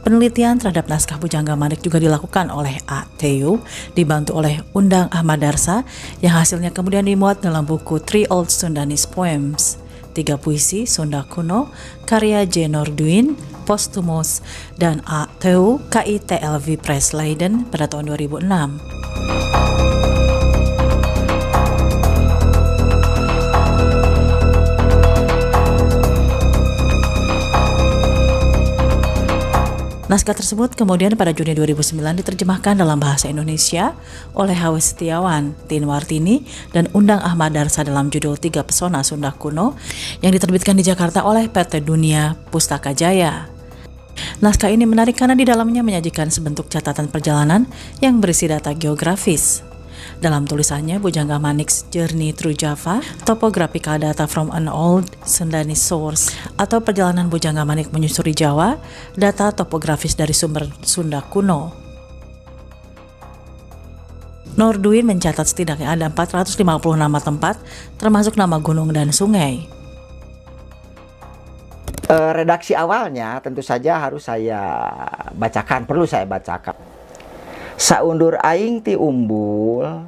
Penelitian terhadap naskah Bujangga Manik juga dilakukan oleh A. Theo, dibantu oleh Undang Ahmad Darsa, yang hasilnya kemudian dimuat dalam buku Three Old Sundanese Poems, 3 puisi Sunda kuno, karya J. Norduin, Postumus, dan A. Theo, KITLV Press Leiden pada tahun 2006. Naskah tersebut kemudian pada Juni 2009 diterjemahkan dalam bahasa Indonesia oleh H.W. Setiawan, Tin Wartini, dan Undang Ahmad Darsa dalam judul 3 Pesona Sunda Kuno yang diterbitkan di Jakarta oleh PT Dunia Pustaka Jaya. Naskah ini menarik karena di dalamnya menyajikan sebentuk catatan perjalanan yang berisi data geografis. Dalam tulisannya, Bujangga Manik's Journey Through Java, Topographical Data from an Old Sundanese Source, atau Perjalanan Bujangga Manik Menyusuri Jawa, Data Topografis dari Sumber Sunda Kuno. Norduin mencatat setidaknya ada 450 nama tempat, termasuk nama gunung dan sungai. Redaksi awalnya tentu saja harus saya bacakan, perlu saya bacakan. Saundur aing ti umbul,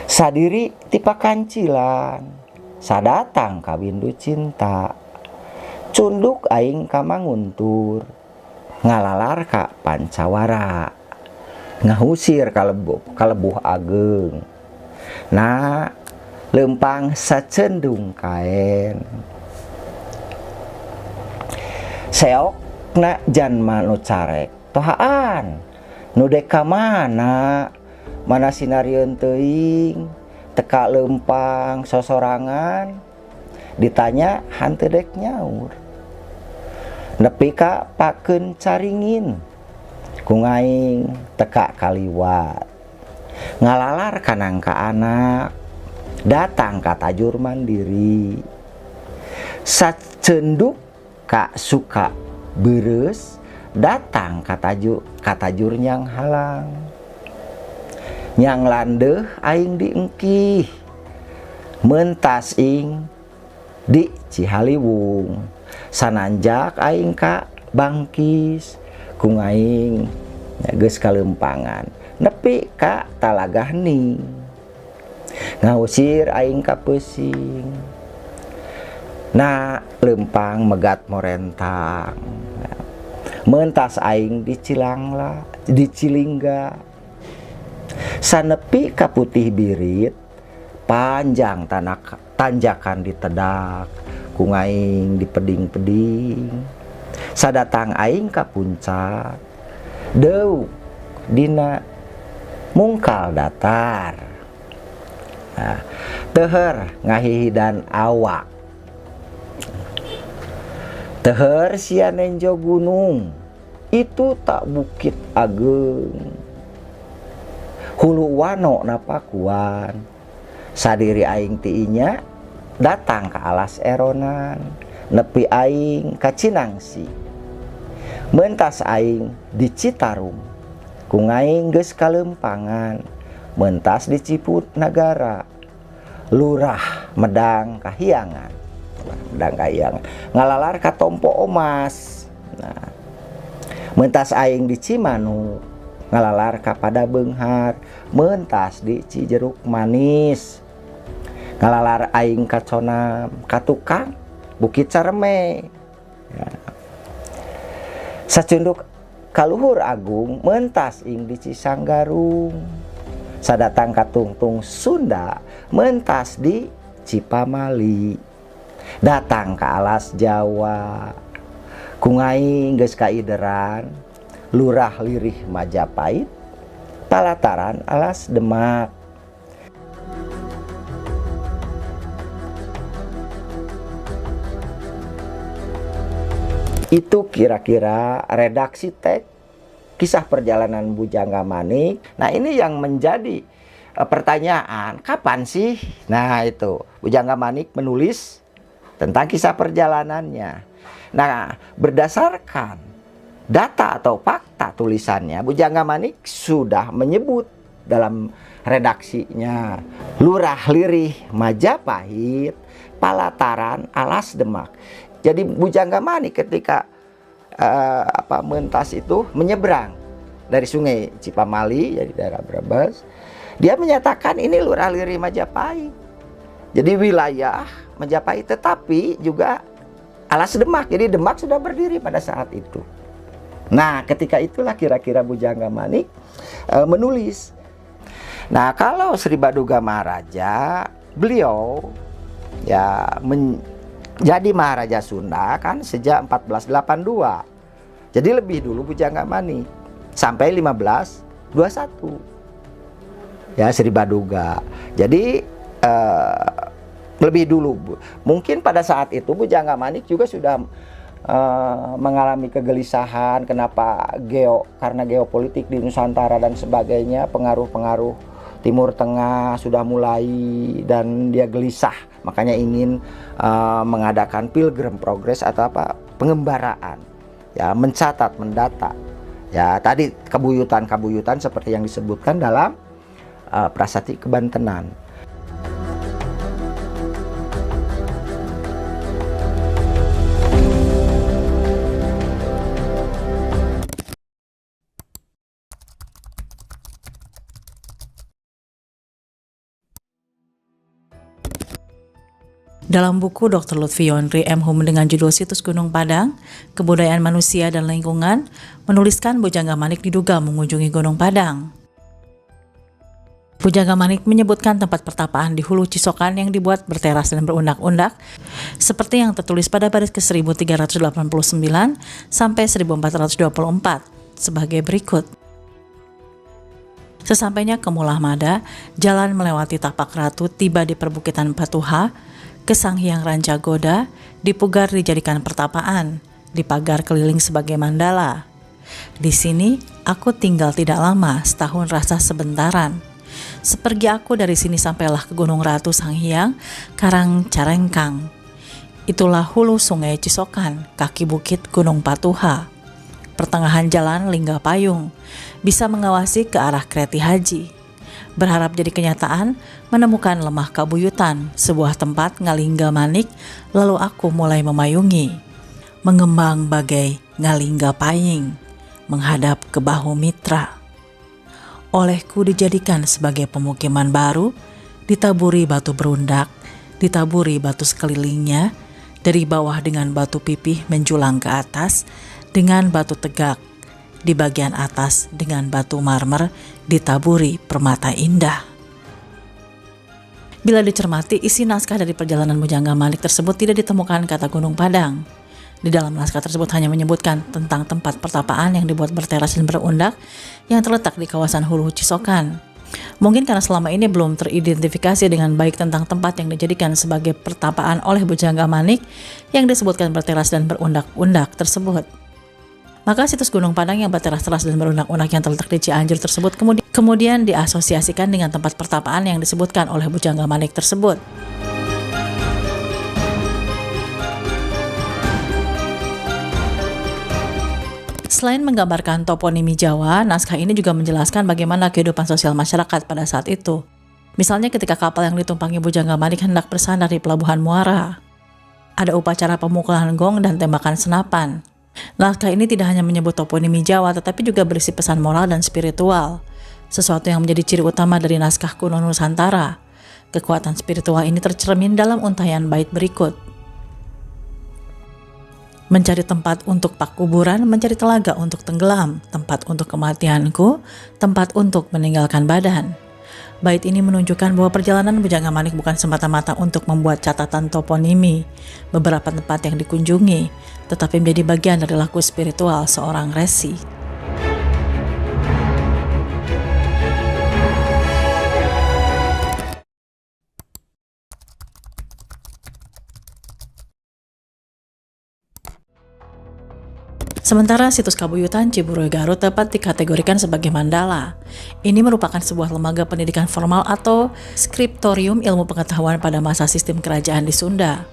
sadiri ti pakancilan, sadatang ka windu cinta, cunduk aing ka manguntur, ngalalar ka pancawara, ngahusir kalebuh ageng, na lempang sacendung kaen. Seok na janma nu carek tohaan nu deka mana sinarieun teuing teka lempang sosorangan, ditanya hanteu dek nyaur, nepi ka pakeun caringin kungaing teka kaliwat, ngalalar kanang ka anak datang ka tajur mandiri, sacenduk ka suka beres datang katajur nyang halang, nyang landeh aing diengkih, mentas ing di Cihaliwung, sananjak aing ka Bangkis, kung aing geus kalempangan, nepi ka Talaga Hening, ngusir aing ka Pesing, na lempang megat morentang, mentas aing di Cilingga, sanepi ka Putih Birit, panjang tanjakan ditedak, kung aing di Peding-peding, sadatang aing ka Puncak, deuk dina mungkal datar, teuheur ngahihidan awak, teuheur sia nenjo gunung, itu tak bukit ageng, hulu wano napakuan, sadiri aing tiinya datang ke alas eronan, nepi aing ka Cinangsi, mentas aing di Citarum, kung aing geus kalempangan, mentas di Ciput Nagara, lurah medang kahiangan, ngalalar ka Tompo Omas, nah, mentas aing di Cimanuk, ngalalar ka Pada Beunghar, mentas di Cijeruk Manis, ngalalar aing ka Conam, ka Tukang Bukit Careme, ya. Sacunduk kaluhur agung, mentas ing di Cisanggarung, sadatang ka Tungtung Sunda, mentas di Cipamali, datang ke alas Jawa, kung aing geus kaideran, lurah lirih Majapahit, palataran alas Demak. Itu kira-kira redaksi teks kisah perjalanan Bujangga Manik. Nah, ini yang menjadi pertanyaan, kapan sih? Nah, itu Bujangga Manik menulis tentang kisah perjalanannya. Nah, berdasarkan data atau fakta tulisannya, Bujangga Manik sudah menyebut dalam redaksinya Lurah Lirih Majapahit, Palataran, Alas Demak. Jadi Bujangga Manik ketika mentas itu menyeberang dari Sungai Cipamali, jadi daerah Brebes, dia menyatakan ini Lurah Lirih Majapahit. Jadi wilayah Majapahit, tetapi juga Alas Demak. Jadi Demak sudah berdiri pada saat itu. Nah, ketika itulah kira-kira Bujangga Manik menulis. Nah, kalau Sri Baduga Maharaja, beliau ya menjadi Maharaja Sunda kan sejak 1482. Jadi lebih dulu Bujangga Manik sampai 1521. Ya, Sri Baduga. Jadi lebih dulu. Mungkin pada saat itu Bujangga Manik juga sudah mengalami kegelisahan kenapa karena geopolitik di Nusantara dan sebagainya, pengaruh-pengaruh Timur Tengah sudah mulai dan dia gelisah, makanya ingin mengadakan Pilgrim Progress atau pengembaraan, ya, mencatat, mendata, ya, tadi kabuyutan seperti yang disebutkan dalam Prasasti Kebantenan. Dalam buku Dr. Lutfi Yonri M. Hum dengan judul Situs Gunung Padang, Kebudayaan Manusia dan Lingkungan, menuliskan Bujangga Manik diduga mengunjungi Gunung Padang. Bujangga Manik menyebutkan tempat pertapaan di Hulu Cisokan yang dibuat berteras dan berundak-undak, seperti yang tertulis pada baris ke-1389 sampai 1424, sebagai berikut. Sesampainya ke Mulah Mada, jalan melewati Tapak Ratu tiba di perbukitan Patuha, ke Sang Hyang Rancagoda, di Pugar dijadikan pertapaan, di pagar keliling sebagai mandala. Di sini aku tinggal tidak lama, setahun rasa sebentaran. Sepergi aku dari sini sampailah ke Gunung Ratu Sang Hyang, Karang Carengkang. Itulah hulu Sungai Cisokan, kaki bukit Gunung Patuha. Pertengahan jalan Lingga Payung, bisa mengawasi ke arah Kreti Haji. Berharap jadi kenyataan, menemukan lemah Kabuyutan, sebuah tempat Ngalingga Manik, lalu aku mulai memayungi. Mengembang bagai Ngalingga Paying, menghadap ke Bahu Mitra. Olehku dijadikan sebagai pemukiman baru, ditaburi batu berundak, ditaburi batu sekelilingnya, dari bawah dengan batu pipih menjulang ke atas, dengan batu tegak, di bagian atas dengan batu marmer ditaburi permata indah. Bila dicermati, isi naskah dari perjalanan Bujangga Manik tersebut tidak ditemukan kata Gunung Padang. Di dalam naskah tersebut hanya menyebutkan tentang tempat pertapaan yang dibuat berteras dan berundak yang terletak di kawasan Hulu Cisokan. Mungkin karena selama ini belum teridentifikasi dengan baik tentang tempat yang dijadikan sebagai pertapaan oleh Bujangga Manik yang disebutkan berteras dan berundak-undak tersebut. Maka situs Gunung Padang yang berteras-teras dan berundak-undak yang terletak di Cianjur tersebut kemudian diasosiasikan dengan tempat pertapaan yang disebutkan oleh Bujangga Manik tersebut. Selain menggambarkan toponimi Jawa, naskah ini juga menjelaskan bagaimana kehidupan sosial masyarakat pada saat itu. Misalnya ketika kapal yang ditumpangi Bujangga Manik hendak bersandar di Pelabuhan Muara. Ada upacara pemukulan gong dan tembakan senapan. Naskah ini tidak hanya menyebut toponimi Jawa, tetapi juga berisi pesan moral dan spiritual. Sesuatu yang menjadi ciri utama dari naskah kuno Nusantara. Kekuatan spiritual ini tercermin dalam untaian bait berikut. Mencari tempat untuk pakuburan, mencari telaga untuk tenggelam, tempat untuk kematianku, tempat untuk meninggalkan badan. Bait ini menunjukkan bahwa perjalanan Bujangga Manik bukan semata-mata untuk membuat catatan toponimi beberapa tempat yang dikunjungi, tetapi menjadi bagian dari laku spiritual seorang resi. Sementara situs Kabuyutan Ciburuy Garut dapat dikategorikan sebagai mandala. Ini merupakan sebuah lembaga pendidikan formal atau skriptorium ilmu pengetahuan pada masa sistem kerajaan di Sunda.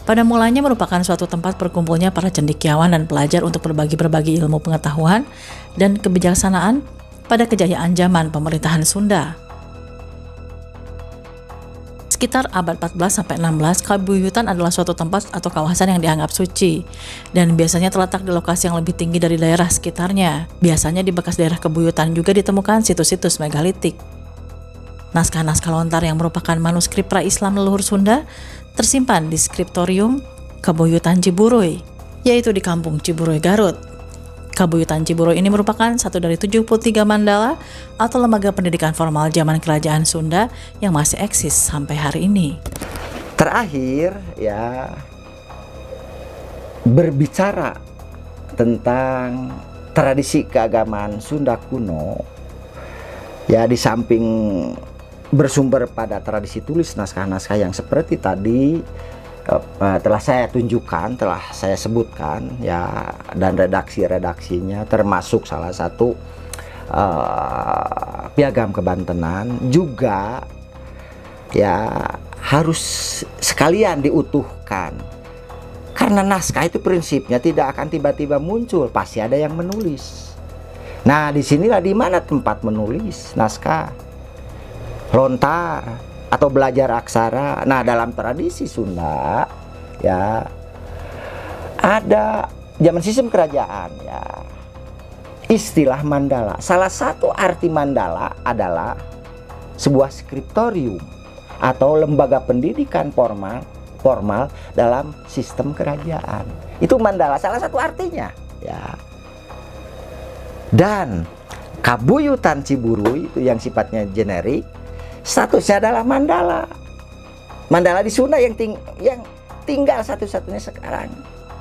Pada mulanya merupakan suatu tempat berkumpulnya para cendekiawan dan pelajar untuk berbagi ilmu pengetahuan dan kebijaksanaan pada kejayaan zaman pemerintahan Sunda. Sekitar abad 14-16, Kabuyutan adalah suatu tempat atau kawasan yang dianggap suci dan biasanya terletak di lokasi yang lebih tinggi dari daerah sekitarnya. Biasanya di bekas daerah Kabuyutan juga ditemukan situs-situs megalitik. Naskah-naskah lontar yang merupakan manuskrip pra-Islam leluhur Sunda tersimpan di Skriptorium Kabuyutan Ciburuy, yaitu di Kampung Ciburuy, Garut. Kabuyutan Ciburuy ini merupakan satu dari 73 mandala atau lembaga pendidikan formal zaman kerajaan Sunda yang masih eksis sampai hari ini. Terakhir ya, berbicara tentang tradisi keagamaan Sunda kuno, ya di samping bersumber pada tradisi tulis naskah-naskah yang seperti tadi telah saya tunjukkan, telah saya sebutkan ya, dan redaksi-redaksinya termasuk salah satu Piagam Kebantenan juga ya harus sekalian diutuhkan, karena naskah itu prinsipnya tidak akan tiba-tiba muncul, pasti ada yang menulis. Nah, disinilah di mana tempat menulis naskah lontar atau belajar aksara. Nah, dalam tradisi Sunda ya ada zaman sistem kerajaan ya istilah mandala. Salah satu arti mandala adalah sebuah skriptorium atau lembaga pendidikan formal dalam sistem kerajaan. Itu mandala salah satu artinya ya. Dan Kabuyutan Ciburuy itu yang sifatnya generik, statusnya adalah mandala. Mandala di Sunda yang tinggal satu-satunya sekarang.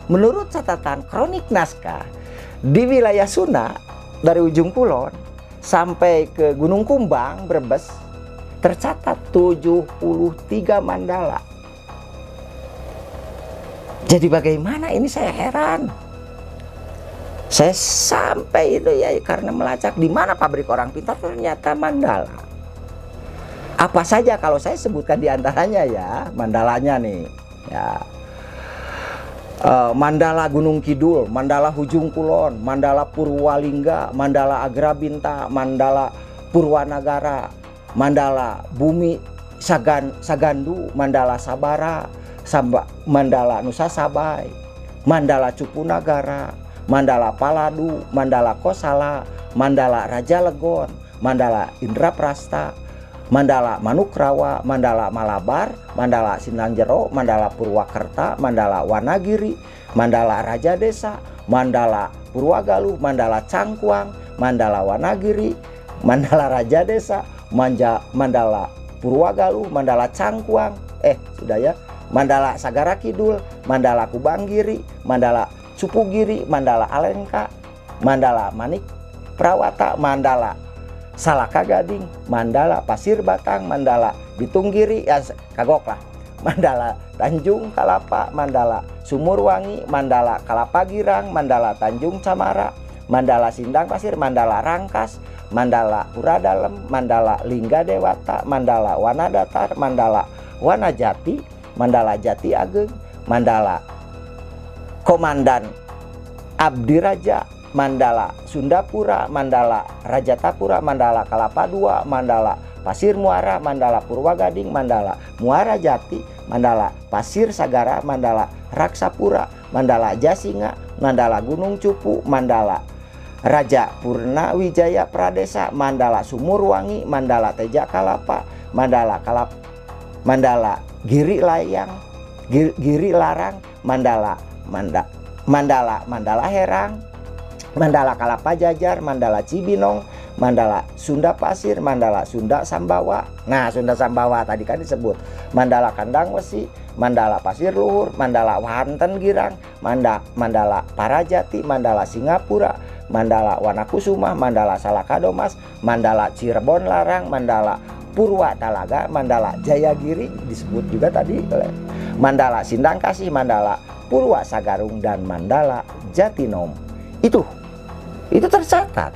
Menurut catatan kronik naskah di wilayah Sunda dari ujung kulon sampai ke Gunung Kumbang, Brebes, tercatat 73 mandala. Jadi bagaimana ini, saya heran. Saya sampai itu ya karena melacak di mana pabrik orang pintar, ternyata mandala. Apa saja kalau saya sebutkan diantaranya ya, mandalanya nih ya. Mandala Gunung Kidul, Mandala Hujung Kulon, Mandala Purwalingga, Mandala Agrabinta, Mandala Purwanagara, Mandala Bumi Sagandu, Mandala Sabara, Mandala Nusa Sabai, Mandala Cupunagara, Mandala Paladu, Mandala Kosala, Mandala Raja Legon, Mandala Indraprasta, Mandala Manukrawa, Mandala Malabar, Mandala Sinanjero, Mandala Purwakerta, Mandala Wanagiri, Mandala Raja Desa, Mandala Purwagaluh, Mandala Cangkuang, Mandala Wanagiri, Mandala Raja Desa, Mandala Purwagaluh, Mandala Cangkuang, sudah ya, Mandala Sagara Kidul, Mandala Kubanggiri, Mandala Cupugiri, Mandala Alengka, Mandala Manik Prawata, Mandala Salaka Gading, Mandala Pasir Batang, Mandala Bitunggiri, ya kagok lah, Mandala Tanjung Kalapa, Mandala Sumurwangi, Mandala Kalapa Girang, Mandala Tanjung Camara, Mandala Sindang Pasir, Mandala Rangkas, Mandala Pura Dalem, Mandala Lingga Dewata, Mandala Wanadatar, Mandala Wanajati, Mandala Jati Ageng, Mandala Komandan Abdi Raja, Mandala Sundapura, Mandala Rajatapura, Mandala Kalapa II, Mandala Pasir Muara, Mandala Purwagading, Mandala Muara Jati, Mandala Pasir Sagara, Mandala Raksapura, Mandala Jasinga, Mandala Gunung Cupu, Mandala Raja Purna Wijaya Pradesa, Mandala Sumurwangi, Mandala Teja Kalapa, Mandala Giri Layang, Giri Larang, Mandala Herang, Mandala Kalapa Jajar, Mandala Cibinong, Mandala Sunda Pasir, Mandala Sunda Sambawa. Nah, Sunda Sambawa tadi kan disebut. Mandala Kandang Wesi, Mandala Pasir Luhur, Mandala Wahanten Girang, Mandala Parajati, Mandala Singapura, Mandala Wanakusuma, Mandala Salakadomas, Mandala Cirebon Larang, Mandala Purwa Talaga, Mandala Jayagiri disebut juga tadi, Mandala Sindang Kasih, Mandala Purwa Sagarung, dan Mandala Jatinom. Itu tercatat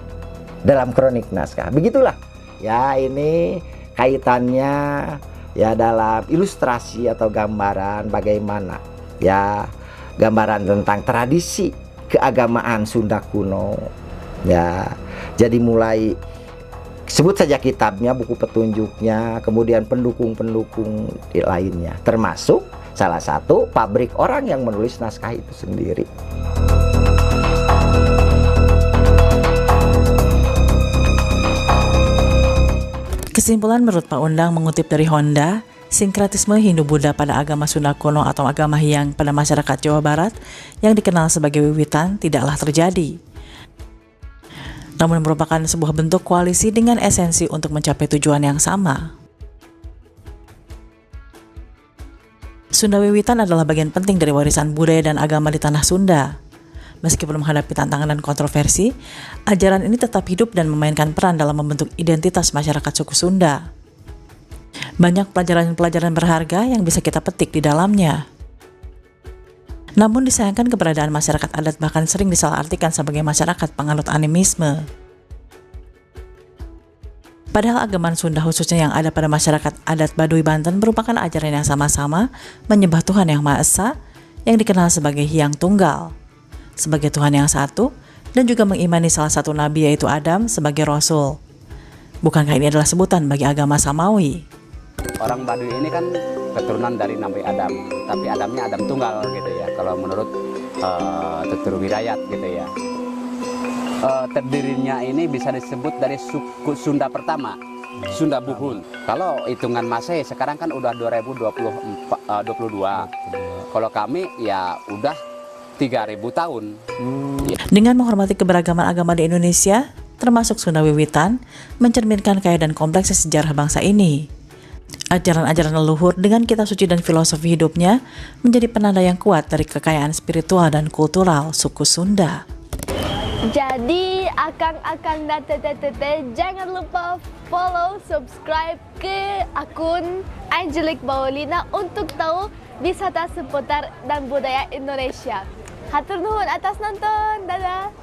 dalam kronik naskah. Begitulah ya, ini kaitannya ya dalam ilustrasi atau gambaran bagaimana ya, gambaran tentang tradisi keagamaan Sunda kuno ya. Jadi mulai sebut saja kitabnya, buku petunjuknya, kemudian pendukung-pendukung lainnya, termasuk salah satu pabrik orang yang menulis naskah itu sendiri. Kesimpulan menurut Pak Undang mengutip dari Honda, sinkretisme Hindu-Buddha pada agama Sunda kuno atau agama Hyang pada masyarakat Jawa Barat yang dikenal sebagai wiwitan tidaklah terjadi, namun merupakan sebuah bentuk koalisi dengan esensi untuk mencapai tujuan yang sama. Sunda Wiwitan adalah bagian penting dari warisan budaya dan agama di tanah Sunda. Meskipun menghadapi tantangan dan kontroversi, ajaran ini tetap hidup dan memainkan peran dalam membentuk identitas masyarakat suku Sunda. Banyak pelajaran-pelajaran berharga yang bisa kita petik di dalamnya. Namun disayangkan keberadaan masyarakat adat bahkan sering disalahartikan sebagai masyarakat penganut animisme. Padahal agama Sunda khususnya yang ada pada masyarakat adat Baduy Banten merupakan ajaran yang sama-sama menyembah Tuhan Yang Maha Esa yang dikenal sebagai Hyang Tunggal, sebagai Tuhan yang satu, dan juga mengimani salah satu nabi yaitu Adam sebagai Rasul. Bukankah ini adalah sebutan bagi agama Samawi? Orang Baduy ini kan keturunan dari Nabi Adam, tapi Adamnya Adam Tunggal gitu ya, kalau menurut tutur wilayat gitu ya. Terdirinya ini bisa disebut dari suku Sunda pertama, Sunda Buhun. Kalau hitungan Masehi sekarang kan udah 2022. Kalau kami ya udah 3.000 tahun. Dengan menghormati keberagaman agama di Indonesia, termasuk Sunda Wiwitan, mencerminkan kaya dan kompleksnya sejarah bangsa ini. Ajaran-ajaran leluhur dengan kitab suci dan filosofi hidupnya menjadi penanda yang kuat dari kekayaan spiritual dan kultural suku Sunda. Jadi akang-akang dan tete-tete jangan lupa follow, subscribe ke akun Angelic Baolina untuk tahu wisata seputar dan budaya Indonesia. Hatur nuhun atas nonton, dadah.